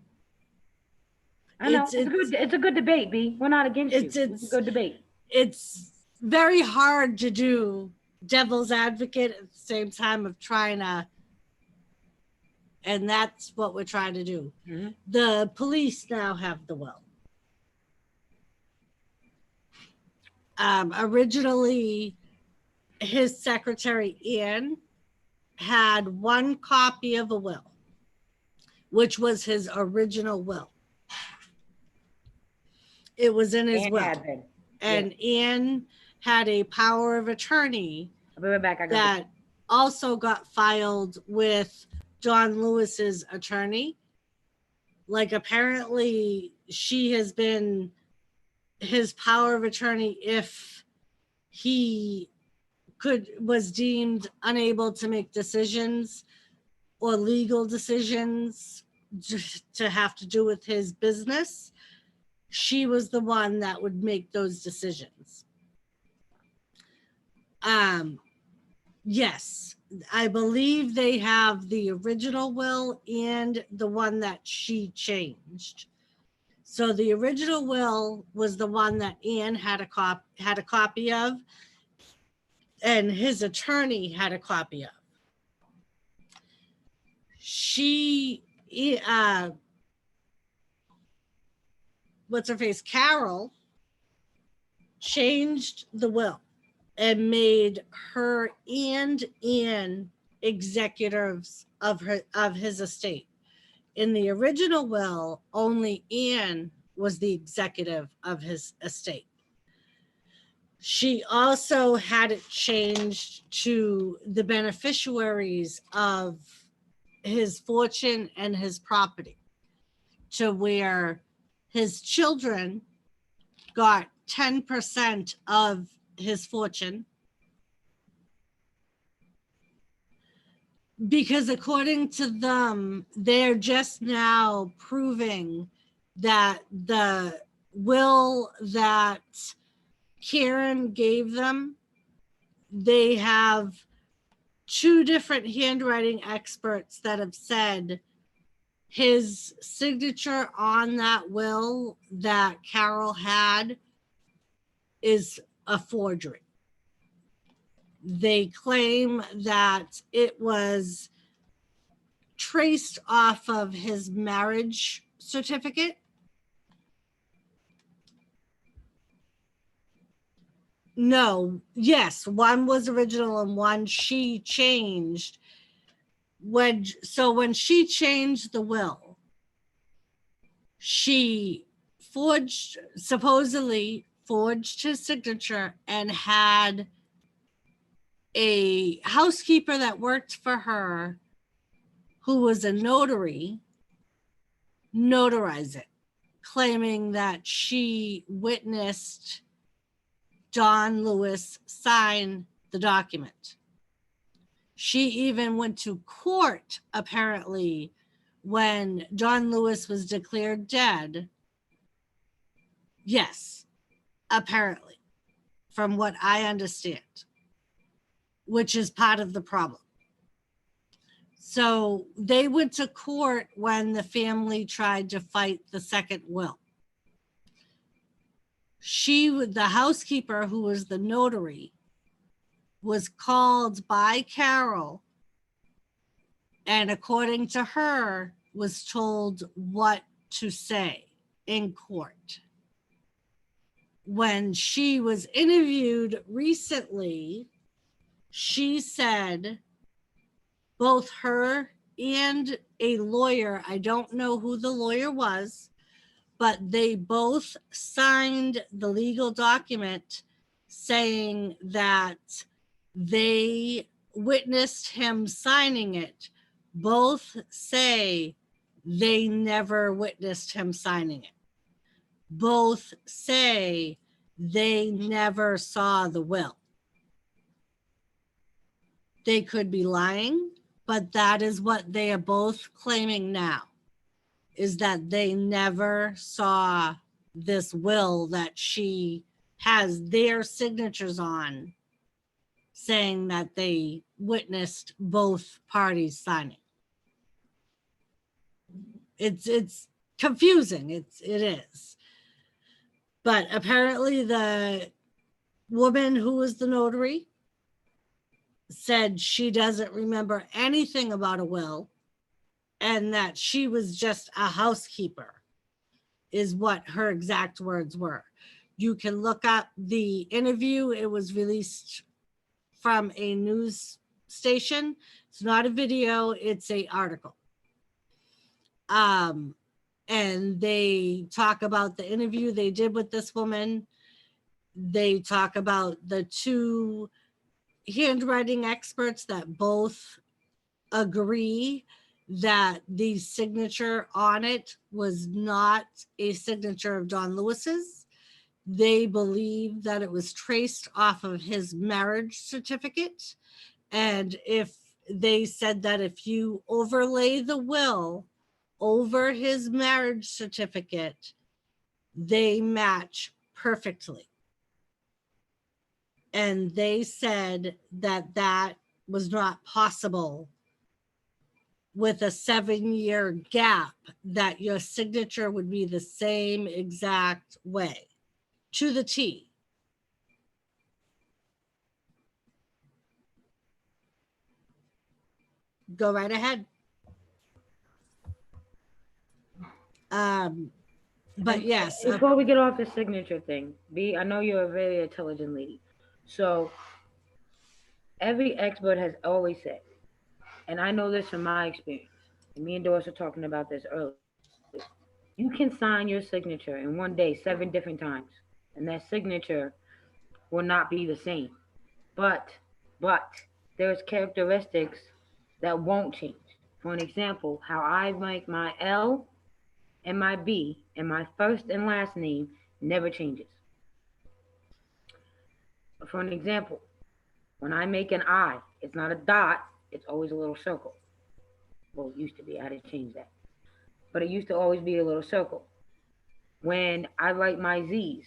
I know. It's a good debate, B. We're not against you. It's a good debate. It's very hard to do devil's advocate at the same time of trying to, and that's what we're trying to do. Mm-hmm. The police now have the will. Originally, his secretary, Ann, had one copy of a will, which was his original will. It was in his will. And Ann had a power of attorney I'll be right back. that also got filed with Don Lewis's attorney. Like apparently she has been his power of attorney if he was deemed unable to make decisions or legal decisions to have to do with his business. She was the one that would make those decisions. Yes, I believe they have the original will and the one that she changed. So the original will was the one that Ann had a copy of, and his attorney had a copy of. She, what's her face, Carol, changed the will and made her and Ann executors of his estate. In the original will, only Ann was the executive of his estate. She also had it changed to the beneficiaries of his fortune and his property, to where his children got 10% of his fortune, because according to them, they're just now proving that the will that Karen gave them, they have two different handwriting experts that have said his signature on that will that Carol had is a forgery. They claim that it was traced off of his marriage certificate. No, yes, one was original and one she changed. When she changed the will, she supposedly forged his signature and had a housekeeper that worked for her who was a notary notarize it, claiming that she witnessed John Lewis sign the document. She even went to court, apparently, when John Lewis was declared dead. Yes, apparently, from what I understand, which is part of the problem. So they went to court when the family tried to fight the second will. The housekeeper, who was the notary, was called by Carol, and according to her, was told what to say in court. When she was interviewed recently, she said both her and a lawyer, I don't know who the lawyer was, but they both signed the legal document saying that they witnessed him signing it. Both say they never witnessed him signing it. Both say they never saw the will. They could be lying, but that is what they are both claiming now, is that they never saw this will that she has their signatures on, saying that they witnessed both parties signing. It's confusing. It is. But apparently the woman who was the notary said she doesn't remember anything about a will and that she was just a housekeeper, is what her exact words were. You can look up the interview. It was released from a news station. It's not a video, it's an article. And they talk about the interview they did with this woman. They talk about the two handwriting experts that both agree that the signature on it was not a signature of John Lewis's. They believe that it was traced off of his marriage certificate. And if they said that if you overlay the will over his marriage certificate, they match perfectly. And they said that that was not possible with a 7-year gap, that your signature would be the same exact way to the T. Go right ahead. But yes. Before we get off the signature thing, B, I know you're a very intelligent lady. So every expert has always said, and I know this from my experience, and me and Doris were talking about this earlier, you can sign your signature in one day 7 different times, and that signature will not be the same. But there's characteristics that won't change. For an example, how I make my L and my B and my first and last name never changes. For an example, when I make an I, it's not a dot, it's always a little circle. Well, it used to be, I had to change that. But it used to always be a little circle. When I write my Z's,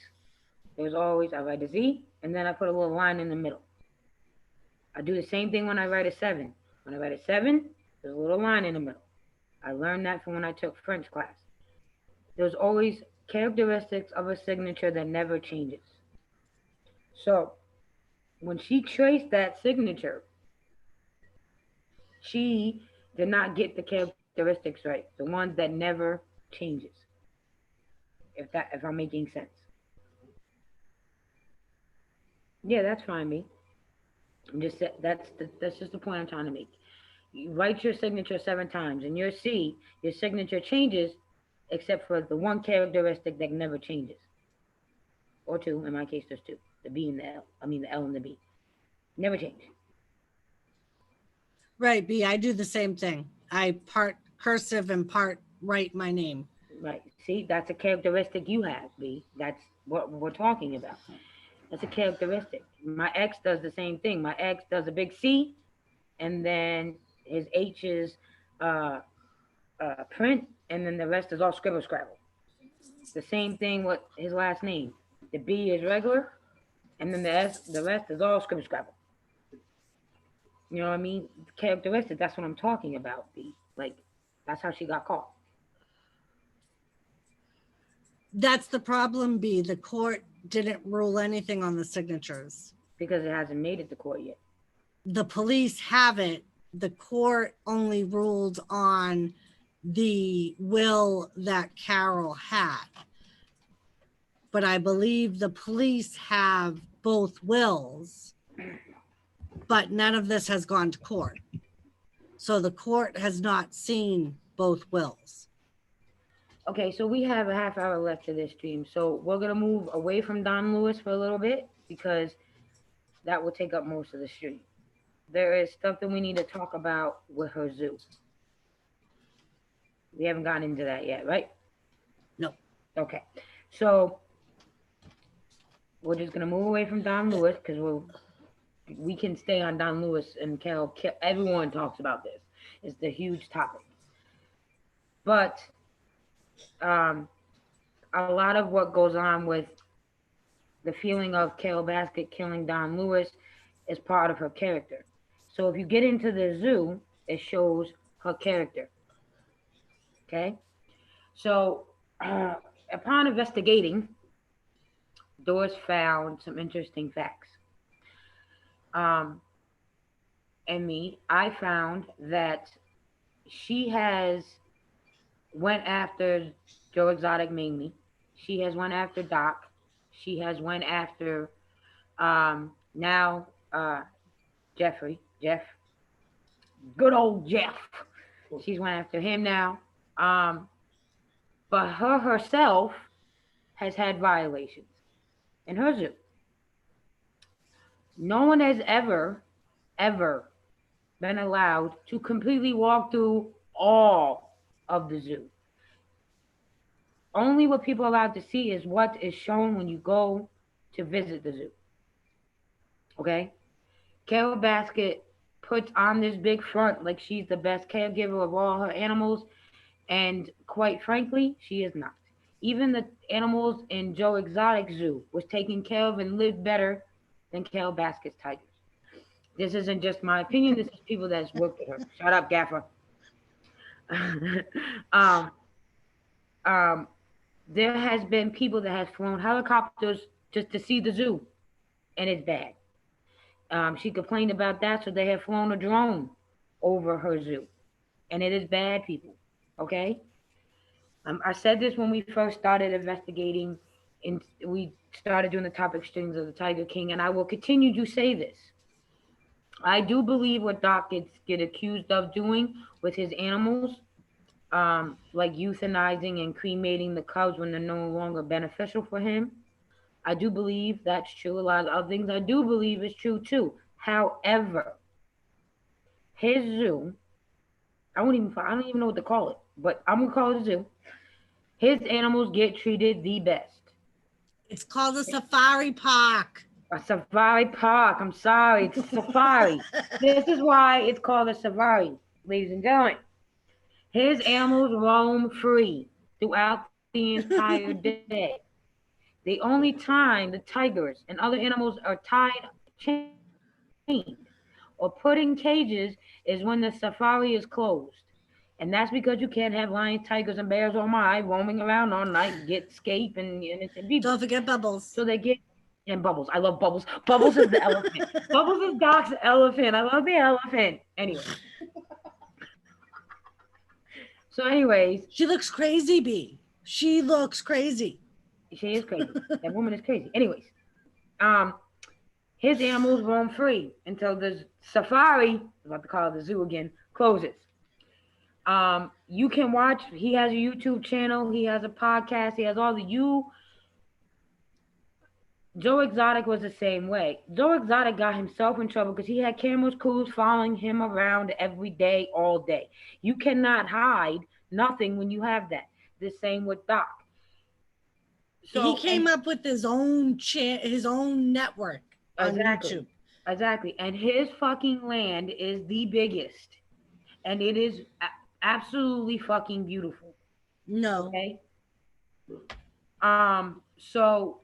there's always, I write a Z, and then I put a little line in the middle. I do the same thing when I write a 7. When I write a 7, there's a little line in the middle. I learned that from when I took French class. There's always characteristics of a signature that never changes. So when she traced that signature, she did not get the characteristics right, the ones that never changes. If I'm making sense. Yeah, that's fine, me. I'm just that's just the point I'm trying to make. You write your signature 7 times, and your signature changes except for the one characteristic that never changes, or two. In my case, there's two: the B and the L. I mean, the L and the B never change. Right, B, I do the same thing. I part cursive and part write my name. Right. See, that's a characteristic you have, B. That's what we're talking about. That's a characteristic. My ex does the same thing. My ex does a big C, and then his H is uh, print, and then the rest is all scribble scrabble. The same thing with his last name. The B is regular, and then the rest is all scribble scrabble. You know what I mean? Characteristic. That's what I'm talking about, B. Like, that's how she got caught. That's the problem, B. The court didn't rule anything on the signatures. Because it hasn't made it to court yet. The police have it. The court only ruled on the will that Carol had. But I believe the police have both wills, but none of this has gone to court. So the court has not seen both wills. Okay, so we have a half hour left to this stream. So we're gonna move away from Don Lewis for a little bit because that will take up most of the stream. There is stuff that we need to talk about with her zoo. We haven't gotten into that yet, right? No. Okay, so we're just gonna move away from Don Lewis because we can stay on Don Lewis and Carol. Everyone talks about this. It's the huge topic. But a lot of what goes on with the feeling of Carol Basket killing Don Lewis is part of her character. So if you get into the zoo, it shows her character. Okay? So upon investigating, Doris found some interesting facts. And I found that she has went after Joe Exotic mainly. She has went after Doc. She has went after now Jeff, good old Jeff. She's went after him now. But her herself has had violations in her zoo. No one has ever been allowed to completely walk through all of the zoo. Only what people are allowed to see is what is shown when you go to visit the zoo. Okay? Carol Basket puts on this big front like she's the best caregiver of all her animals, and quite frankly, she is not. Even the animals in Joe Exotic Zoo was taken care of and lived better than Carol Basket's tigers. This isn't just my opinion. This is people that's worked with her. Shut up, Gaffer. There has been people that have flown helicopters just to see the zoo, and it's bad. She complained about that, so they have flown a drone over her zoo, and it is bad, people. Okay? I said this when we first started investigating, and we started doing the topic strings of the Tiger King, and I will continue to say this. I do believe what Doc get accused of doing with his animals, like euthanizing and cremating the cubs when they're no longer beneficial for him. I do believe that's true. A lot of other things I do believe is true too. However, his zoo, I don't even know what to call it, but I'm gonna call it a zoo. His animals get treated the best. It's called a safari park. A safari park. I'm sorry, it's a safari. This is why it's called a safari, ladies and gentlemen. His animals roam free throughout the entire day. The only time the tigers and other animals are tied, chained, or put in cages is when the safari is closed. And that's because you can't have lions, tigers, and bears all night roaming around all night, get escape and people. Don't forget Bubbles. So they get, and Bubbles. I love Bubbles. Bubbles is the elephant. Bubbles is Doc's elephant. I love the elephant. Anyway. So anyways. She looks crazy, B. She looks crazy. She is crazy. That woman is crazy. Anyways. His animals roam free until the safari, I'm about to call it the zoo again, closes. You can watch. He has a YouTube channel. He has a podcast. He has all the you. Joe Exotic was the same way. Joe Exotic got himself in trouble because he had cameras, crews following him around every day, all day. You cannot hide nothing when you have that. The same with Doc. He came up with his own his own network on Exactly. YouTube. Exactly. And his fucking land is the biggest. And it is absolutely fucking beautiful. No. Okay. So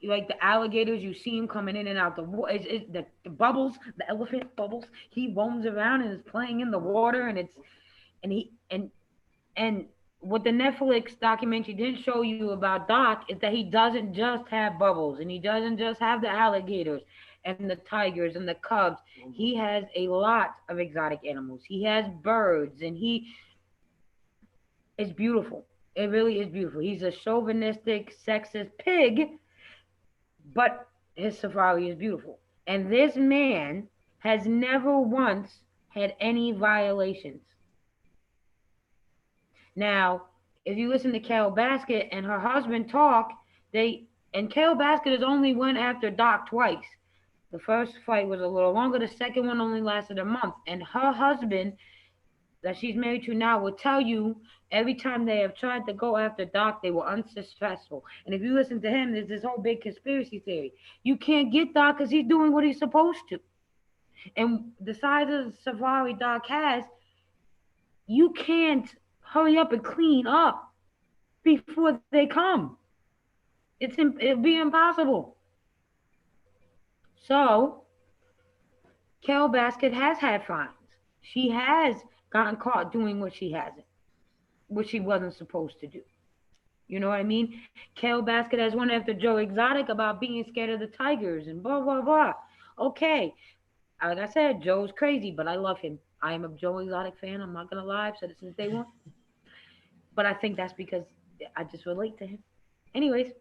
like the alligators, you see him coming in and out the water. The bubbles, the elephant bubbles. He roams around and is playing in the water, and and what the Netflix documentary didn't show you about Doc is that he doesn't just have bubbles, and he doesn't just have the alligators and the tigers and the cubs. He has a lot of exotic animals. He has birds, and it's beautiful. It really is beautiful. He's a chauvinistic, sexist pig, but his safari is beautiful. And this man has never once had any violations. Now, if you listen to Carole Baskin and her husband talk, Carole Baskin has only went after Doc twice. The first fight was a little longer. The second one only lasted a month. And her husband that she's married to now will tell you every time they have tried to go after Doc, they were unsuccessful. And if you listen to him, there's this whole big conspiracy theory. You can't get Doc because he's doing what he's supposed to. And the size of the safari Doc has, you can't hurry up and clean up before they come. It'd be impossible. So, Carole Baskin has had fines. She has gotten caught doing what she wasn't supposed to do. You know what I mean? Carole Baskin has went after Joe Exotic about being scared of the tigers and blah, blah, blah. Okay. Like I said, Joe's crazy, but I love him. I am a Joe Exotic fan. I'm not going to lie. I've said it since day one. But I think that's because I just relate to him. Anyways,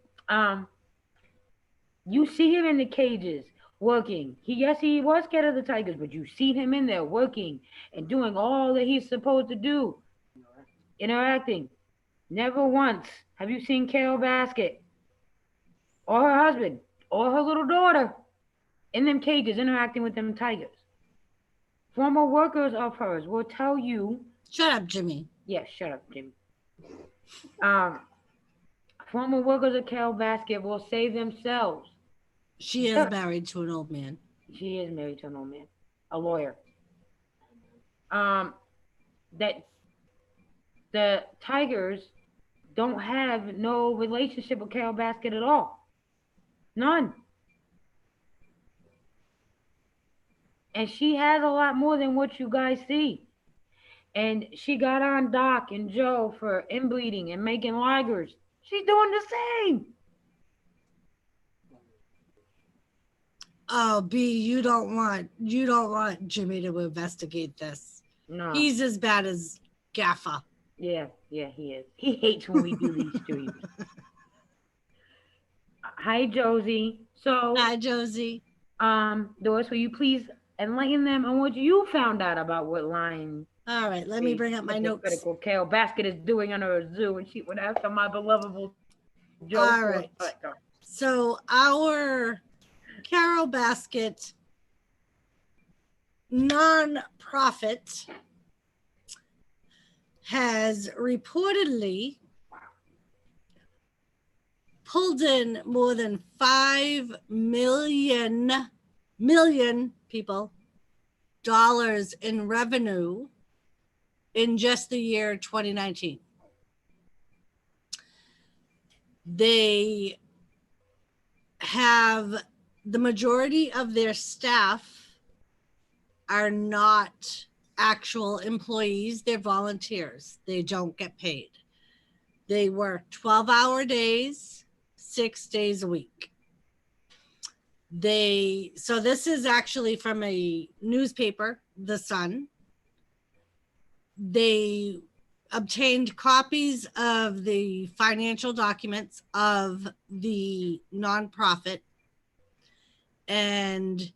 you see him in the cages working. He was scared of the tigers, but you see him in there working and doing all that he's supposed to do. Interacting. Never once have you seen Carole Baskin or her husband or her little daughter in them cages interacting with them tigers. Former workers of hers will tell you. Shut up, Jimmy. Yes, shut up, Jimmy. Former workers of Carole Baskin will say themselves. She is married to an old man. She is married to an old man, a lawyer. That the tigers don't have no relationship with Carole Baskin at all. None. And she has a lot more than what you guys see. And she got on Doc and Joe for inbreeding and making ligers. She's doing the same. Oh, B, you don't want Jimmy to investigate this. No. He's as bad as Gaffa. Yeah, he is. He hates when we do these streams. Hi, Josie. So, hi, Josie. Doris, will you please enlighten them on what you found out about what line? All right, let me bring up my notes. Critical Carole Baskin is doing under a zoo, and she went after my beloved Joe. All right. So our Carole Baskin nonprofit has reportedly pulled in more than 5 million people dollars in revenue in just the year 2019. They have the majority of their staff are not actual employees, they're volunteers. They don't get paid. They work 12-hour days, 6 days a week. So this is actually from a newspaper, The Sun. They obtained copies of the financial documents of the nonprofit, and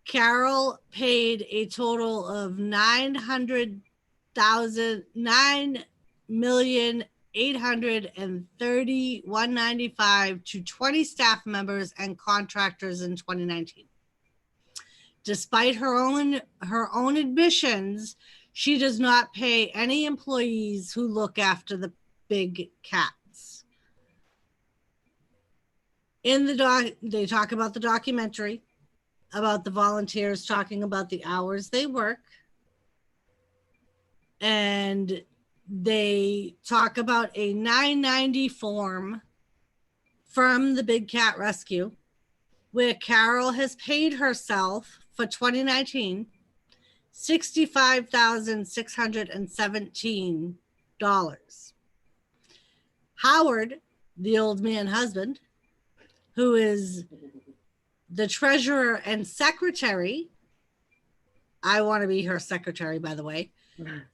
Carole paid a total of $900 9,830,195 to 20 staff members and contractors in 2019. Despite her own admissions, she does not pay any employees who look after the big cats. In the they talk about the documentary, about the volunteers talking about the hours they work. And they talk about a 990 form from the Big Cat Rescue, where Carol has paid herself for 2019 $65,617. Howard, the old man husband, who is the treasurer and secretary, I want to be her secretary, by the way,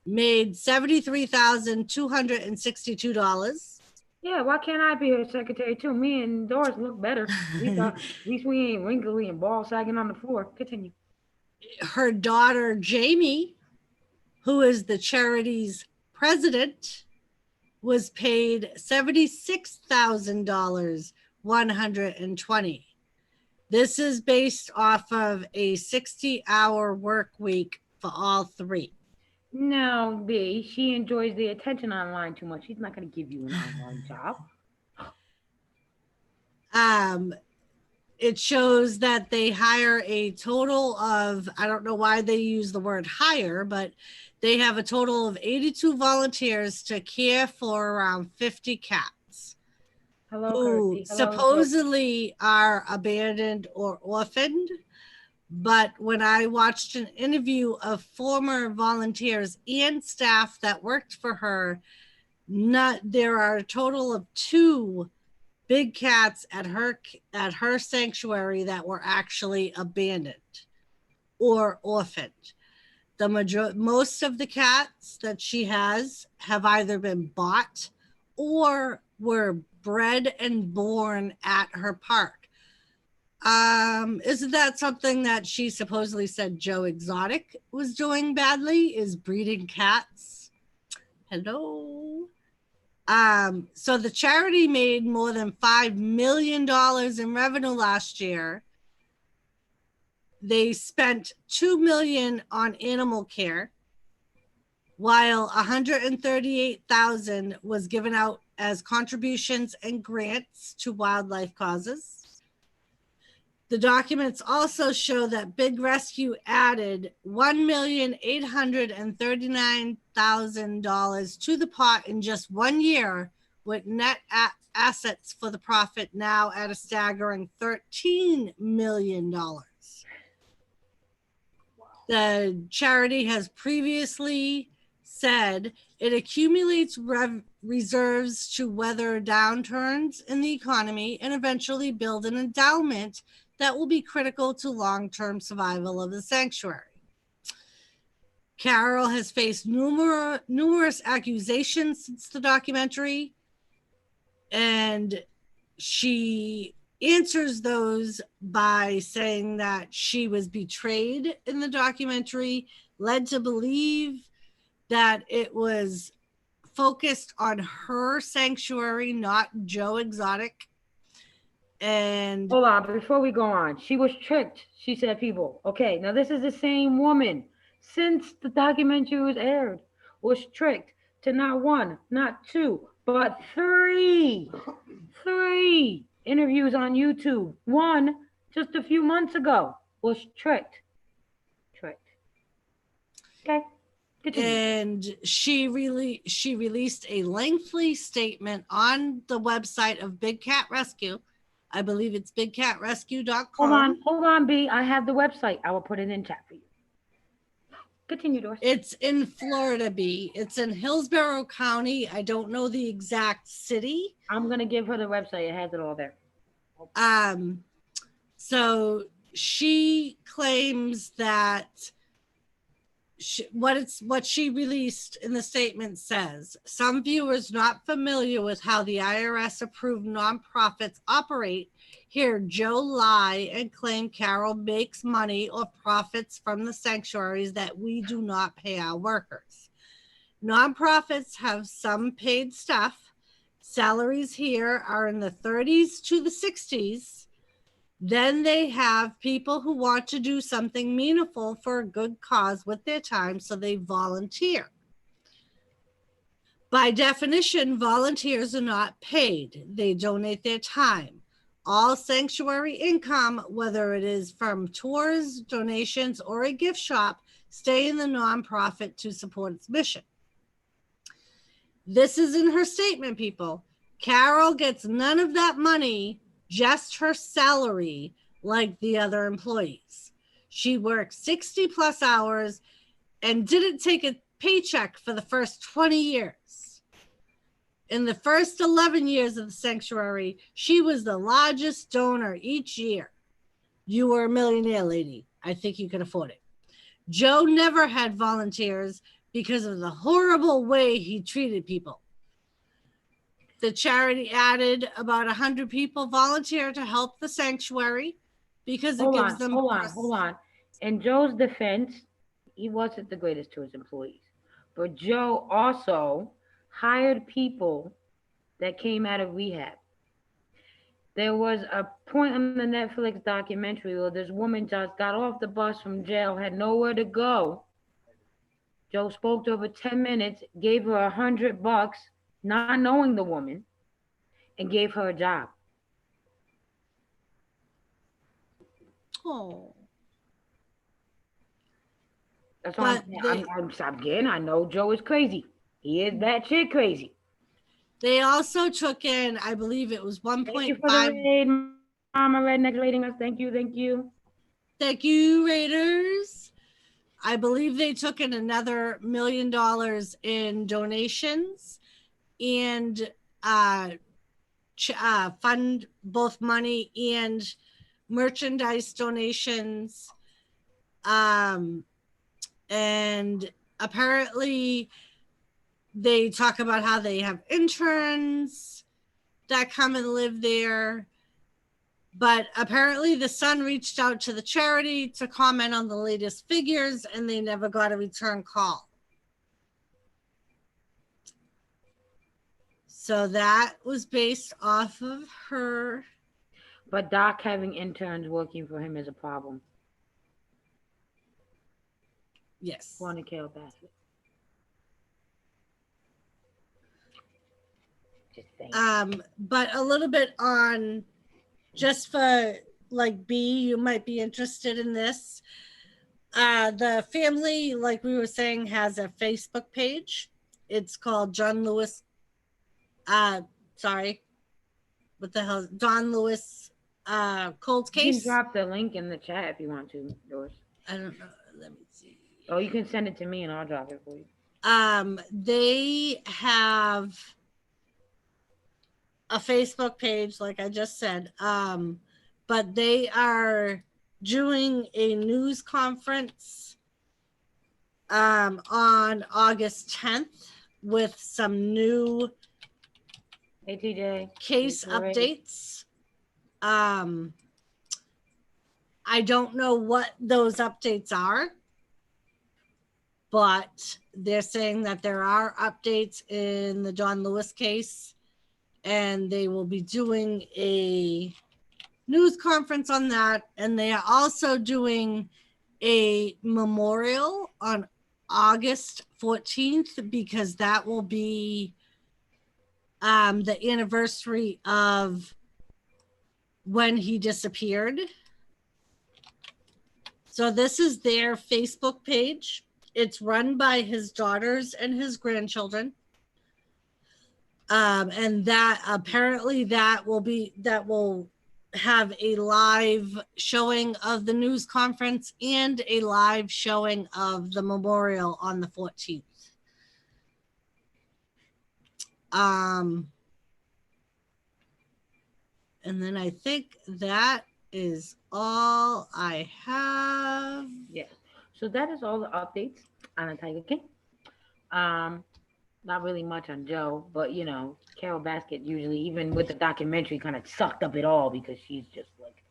made $73,262. Yeah, why can't I be her secretary too? Me and Doris look better. At least we ain't wrinkly and ball sagging on the floor. Continue. Her daughter, Jamie, who is the charity's president, was paid $76,120. This is based off of a 60-hour work week for all three. No, B, she enjoys the attention online too much. She's not going to give you an online job. It shows that they hire a total of, I don't know why they use the word hire, but they have a total of 82 volunteers to care for around 50 cats. Hello, who Kirsty. Hello, supposedly are abandoned or orphaned. But when I watched an interview of former volunteers and staff that worked for her, there are a total of 2 big cats at her sanctuary that were actually abandoned or orphaned. Most of the cats that she has have either been bought or were bred and born at her park. Isn't that something that she supposedly said Joe Exotic was doing badly, is breeding cats? Hello. So the charity made more than $5 million in revenue last year. They spent $2 million on animal care, while $138,000 was given out as contributions and grants to wildlife causes. The documents also show that Big Rescue added $1,839,000 to the pot in just 1 year, with net assets for the profit now at a staggering $13 million. The charity has previously said it accumulates reserves to weather downturns in the economy and eventually build an endowment that will be critical to long-term survival of the sanctuary. Carol has faced numerous accusations since the documentary, and she answers those by saying that she was betrayed in the documentary, led to believe that it was focused on her sanctuary, not Joe Exotic. And hold on, before we go on, she was tricked. She said, people, okay, now this is the same woman since the documentary was aired, was tricked to not 1, not 2, but 3 interviews on YouTube. 1 just a few months ago was tricked. Okay. And she released a lengthy statement on the website of Big Cat Rescue. I believe it's bigcatrescue.com. Hold on, B. I have the website. I will put it in chat for you. Continue, Doris. It's in Florida, B. It's in Hillsborough County. I don't know the exact city. I'm going to give her the website. It has it all there. So she claims that what she released in the statement says, some viewers not familiar with how the IRS approved nonprofits operate hear Joe lie and claim Carol makes money or profits from the sanctuaries that we do not pay our workers. Nonprofits have some paid staff. Salaries here are in the 30s to the 60s. Then they have people who want to do something meaningful for a good cause with their time, so they volunteer. By definition, volunteers are not paid. They donate their time. All sanctuary income, whether it is from tours, donations, or a gift shop, stay in the nonprofit to support its mission. This is in her statement, people. Carol gets none of that money, just her salary, like the other employees. She worked 60 plus hours and didn't take a paycheck for the first 20 years. In the first 11 years of the sanctuary, she was the largest donor each year. You were a millionaire, lady. I think you could afford it. Joe never had volunteers because of the horrible way he treated people. The charity added about 100 people volunteer to help the sanctuary because it gives them. Hold on. In Joe's defense, he wasn't the greatest to his employees, but Joe also hired people that came out of rehab. There was a point in the Netflix documentary where this woman just got off the bus from jail, had nowhere to go. Joe spoke to her for 10 minutes, gave her $100, not knowing the woman, and gave her a job. Oh. That's why again, I know Joe is crazy. He is batshit crazy. They also took in, I believe it was 1.5. Thank you for the raid, Mama Redneck rating us. Thank you. Thank you, Raiders. I believe they took in another $1 million in donations and fund both money and merchandise donations. And apparently they talk about how they have interns that come and live there. But apparently the Sun reached out to the charity to comment on the latest figures and they never got a return call. So that was based off of her. But Doc having interns working for him is a problem. Yes. On a Carol Baskett. Just saying. But a little bit on, just for like B, you might be interested in this. The family, like we were saying, has a Facebook page. It's called John Lewis. Sorry, what the hell? Don Lewis cold case. You can drop the link in the chat if you want to, Doris. I don't know. Let me see. Oh, you can send it to me and I'll drop it for you. They have a Facebook page, like I just said. But they are doing a news conference on August 10th with some new case updates. I don't know what those updates are, but they're saying that there are updates in the John Lewis case, and they will be doing a news conference on that. And they are also doing a memorial on August 14th because that will be the anniversary of when he disappeared. So this is their Facebook page. It's run by his daughters and his grandchildren. And that apparently that will have a live showing of the news conference and a live showing of the memorial on the 14th. And then I think that is all I have. Yeah. So that is all the updates on the Tiger King. Not really much on Joe, but you know, Carol Baskett usually, even with the documentary, kind of sucked up it all because she's just like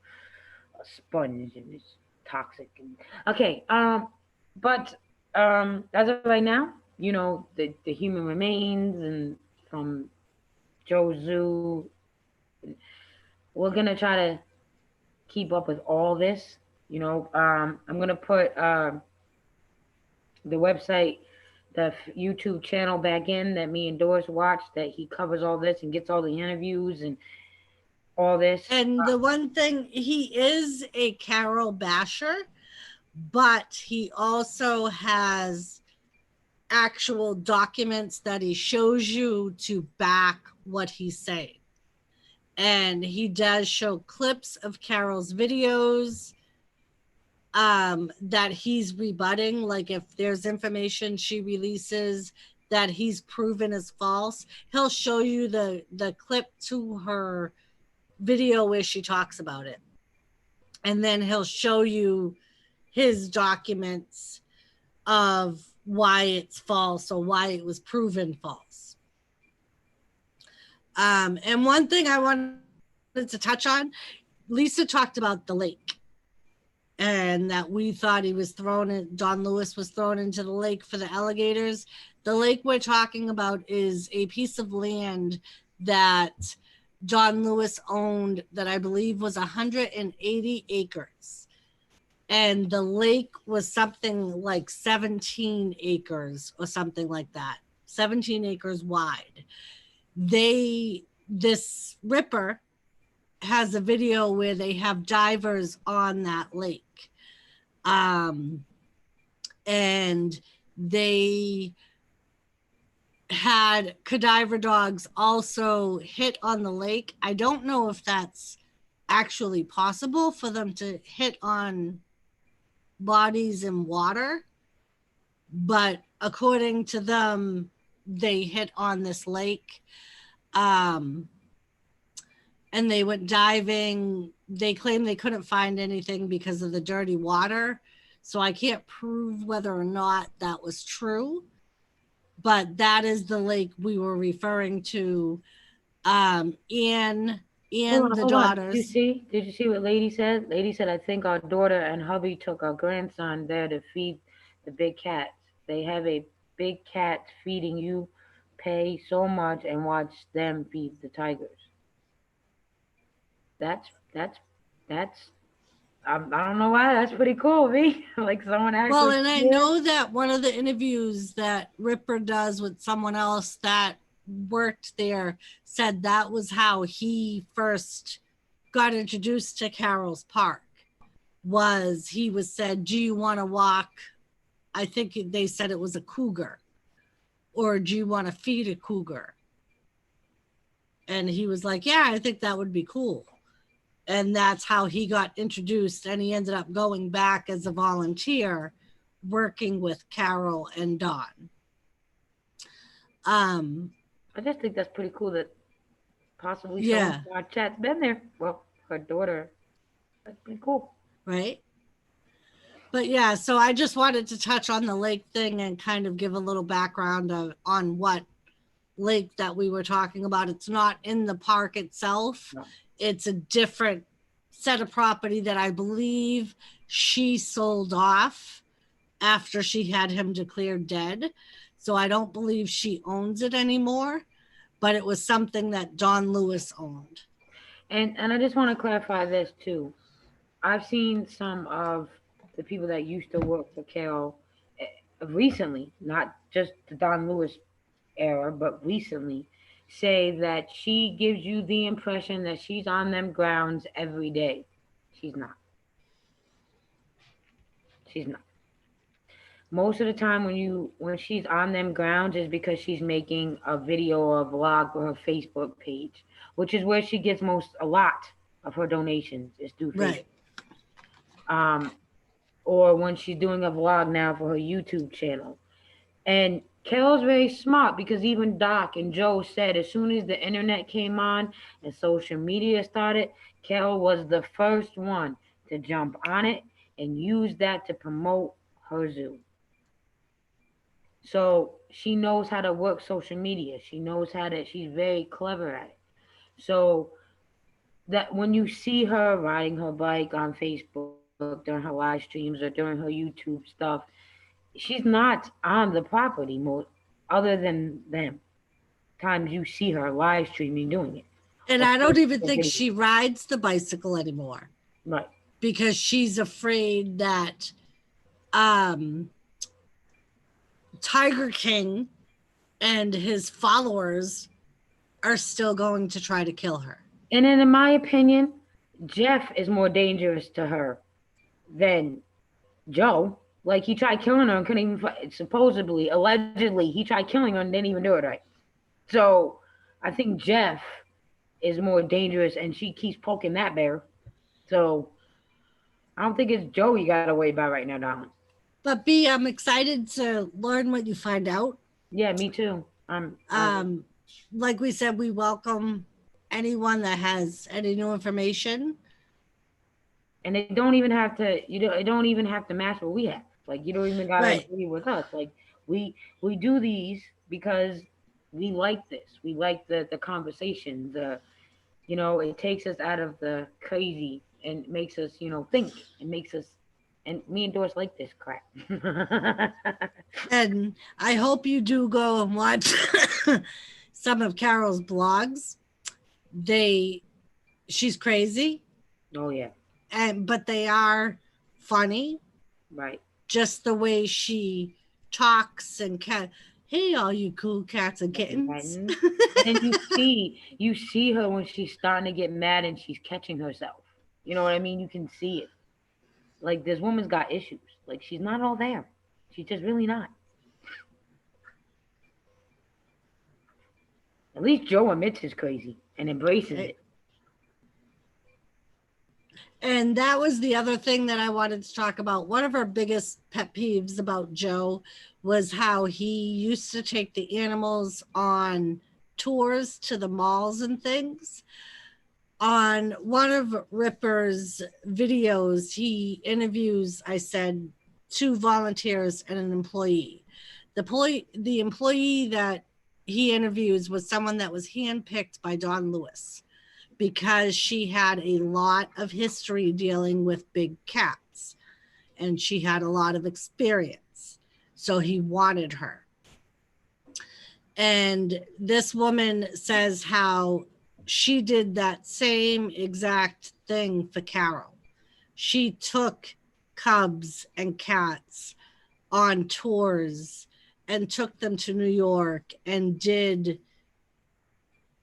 a sponge and it's toxic. And okay. But as of right now, the human remains and from Joe Zoo. We're gonna try to keep up with all this. I'm gonna put the website, the YouTube channel back in that me and Doris watched. That he covers all this and gets all the interviews and all this. And the one thing, he is a Carol basher, but he also has actual documents that he shows you to back what he's saying. And he does show clips of Carol's videos that he's rebutting. Like if there's information she releases that he's proven is false, he'll show you the clip to her video where she talks about it. And then he'll show you his documents of why it's false or why it was proven false. And one thing I wanted to touch on, Lisa talked about the lake and that we thought he was thrown in, Don Lewis was thrown into the lake for the alligators. The lake we're talking about is a piece of land that Don Lewis owned that I believe was 180 acres. And the lake was something like 17 acres or something like that, 17 acres wide. This Ripper has a video where they have divers on that lake. And they had cadaver dogs also hit on the lake. I don't know if that's actually possible for them to hit on bodies in water, but according to them, they hit on this lake. And they went diving. They claimed they couldn't find anything because of the dirty water. So I can't prove whether or not that was true. But that is the lake we were referring to. And the daughters. Did you see what Lady said? Lady said, I think our daughter and hubby took our grandson there to feed the big cats. They have a big cat feeding you. Pay so much and watch them feed the tigers. That's I don't know why, that's pretty cool, me. Like someone actually. Well, and I know that one of the interviews that Ripper does with someone else that worked there said that was how he first got introduced to Carroll's Park. He was said, do you want to walk? I think they said it was a cougar, or do you want to feed a cougar? And he was like, yeah, I think that would be cool. And that's how he got introduced. And he ended up going back as a volunteer working with Carol and Don. I just think that's pretty cool that possibly someone from our chat's been there. Well, her daughter. That's pretty cool. Right. But yeah, so I just wanted to touch on the lake thing and kind of give a little background on what lake that we were talking about. It's not in the park itself. No. It's a different set of property that I believe she sold off after she had him declared dead. So I don't believe she owns it anymore, but it was something that Don Lewis owned. And I just want to clarify this too. I've seen some of the people that used to work for Carol recently, not just the Don Lewis era, but recently, say that she gives you the impression that she's on them grounds every day. She's not. She's not. Most of the time when she's on them grounds is because she's making a video or a vlog for her Facebook page, which is where she gets a lot of her donations is through Facebook. Right. Or when she's doing a vlog now for her YouTube channel. And Carol's very smart because even Doc and Joe said as soon as the internet came on and social media started, Carol was the first one to jump on it and use that to promote her zoo. So she knows how to work social media. She's very clever at it. So that when you see her riding her bike on Facebook during her live streams or during her YouTube stuff, she's not on the property most other than them times you see her live streaming doing it. And Or I don't even posting think videos. she rides the bicycle anymore Right. because she's afraid that Tiger King and his followers are still going to try to kill her. And then, in my opinion, Jeff is more dangerous to her than Joe. Like, he tried killing her and couldn't even supposedly, allegedly, he tried killing her and didn't even do it right. So I think Jeff is more dangerous, and she keeps poking that bear. So I don't think it's Joe you got to worry about right now, darling. But B, I'm excited to learn what you find out. Yeah, me too. Like we said, we welcome anyone that has any new information. And it don't even have to, it don't even have to match what we have. Like, you don't even gotta Right. agree with us. Like, we do these because we like this. We like the conversation. It takes us out of the crazy and makes us, think. It makes us, and me and Doris like this crap. And I hope you do go and watch some of Carol's blogs. She's crazy. Oh yeah. But they are funny. Right. Just the way she talks and hey, all you cool cats and kittens. And you see her when she's starting to get mad and she's catching herself. You know what I mean? You can see it. Like, this woman's got issues. Like, she's not all there. She's just really not. At least Joe admits it's crazy and embraces it. And that was the other thing that I wanted to talk about. One of our biggest pet peeves about Joe was how he used to take the animals on tours to the malls and things. On one of Ripper's videos, he interviews, I said, 2 volunteers and an employee. The employee that he interviews was someone that was handpicked by Don Lewis, because she had a lot of history dealing with big cats and she had a lot of experience. So he wanted her. And this woman says how she did that same exact thing for Carol. She took cubs and cats on tours and took them to New York and did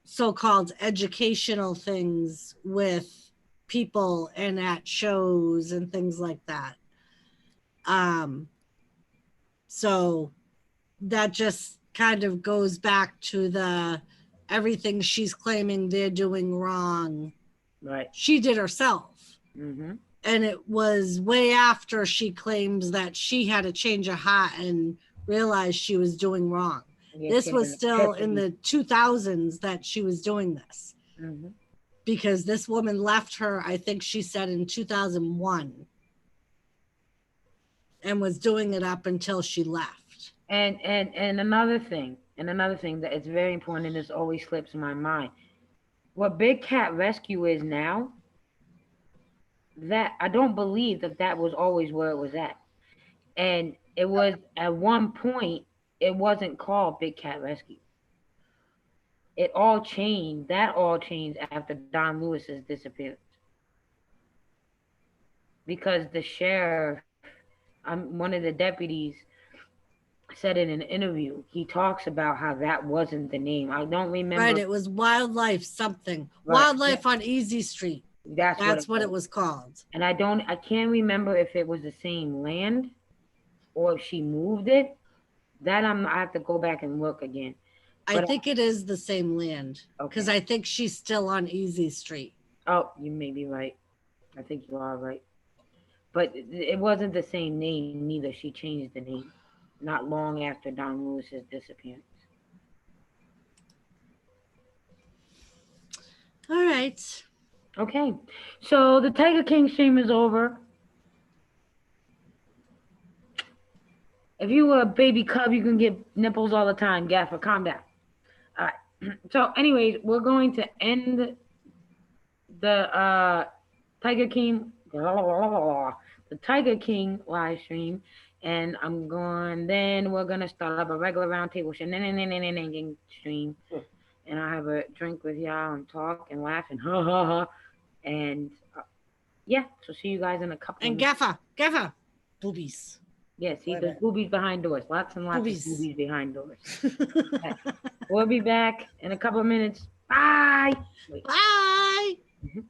so-called educational things with people and at shows and things like that. So that just kind of goes back to the everything she's claiming they're doing wrong. Right. She did herself. Mm-hmm. And it was way after she claims that she had a change of heart and realized she was doing wrong. This was still in the 2000s that she was doing this. Mm-hmm. Because this woman left her, I think she said in 2001, and was doing it up until she left. And another thing that is very important, and this always slips my mind. What Big Cat Rescue is now, that I don't believe that was always where it was at. And it was at one point, it wasn't called Big Cat Rescue. It all changed. That all changed after Don Lewis's disappearance. Because the sheriff, one of the deputies, said in an interview, he talks about how that wasn't the name. I don't remember. Right, it was Wildlife something. Right. Wildlife on Easy Street. That's what it was called. And I can't remember if it was the same land or if she moved it. That I have to go back and look again. But I think it is the same land, because I think she's still on Easy Street. Oh, you may be right. I think you are right. But it wasn't the same name neither. She changed the name not long after Don Lewis's disappearance. All right. Okay. So the Tiger King stream is over. If you were a baby cub, you can get nipples all the time. Gaffer, calm down. All right. So anyways, we're going to end the Tiger King live stream and then we're gonna start up a regular roundtable stream, and I'll have a drink with y'all and talk and laugh and ha ha ha, and yeah. So see you guys in a couple. And minutes. Gaffer, boobies. Yeah, see, Wait a there's minute. boobies behind doors. Lots and lots Boobies. of boobies behind doors. We'll be back in a couple of minutes. Bye. Wait. Bye. Mhm.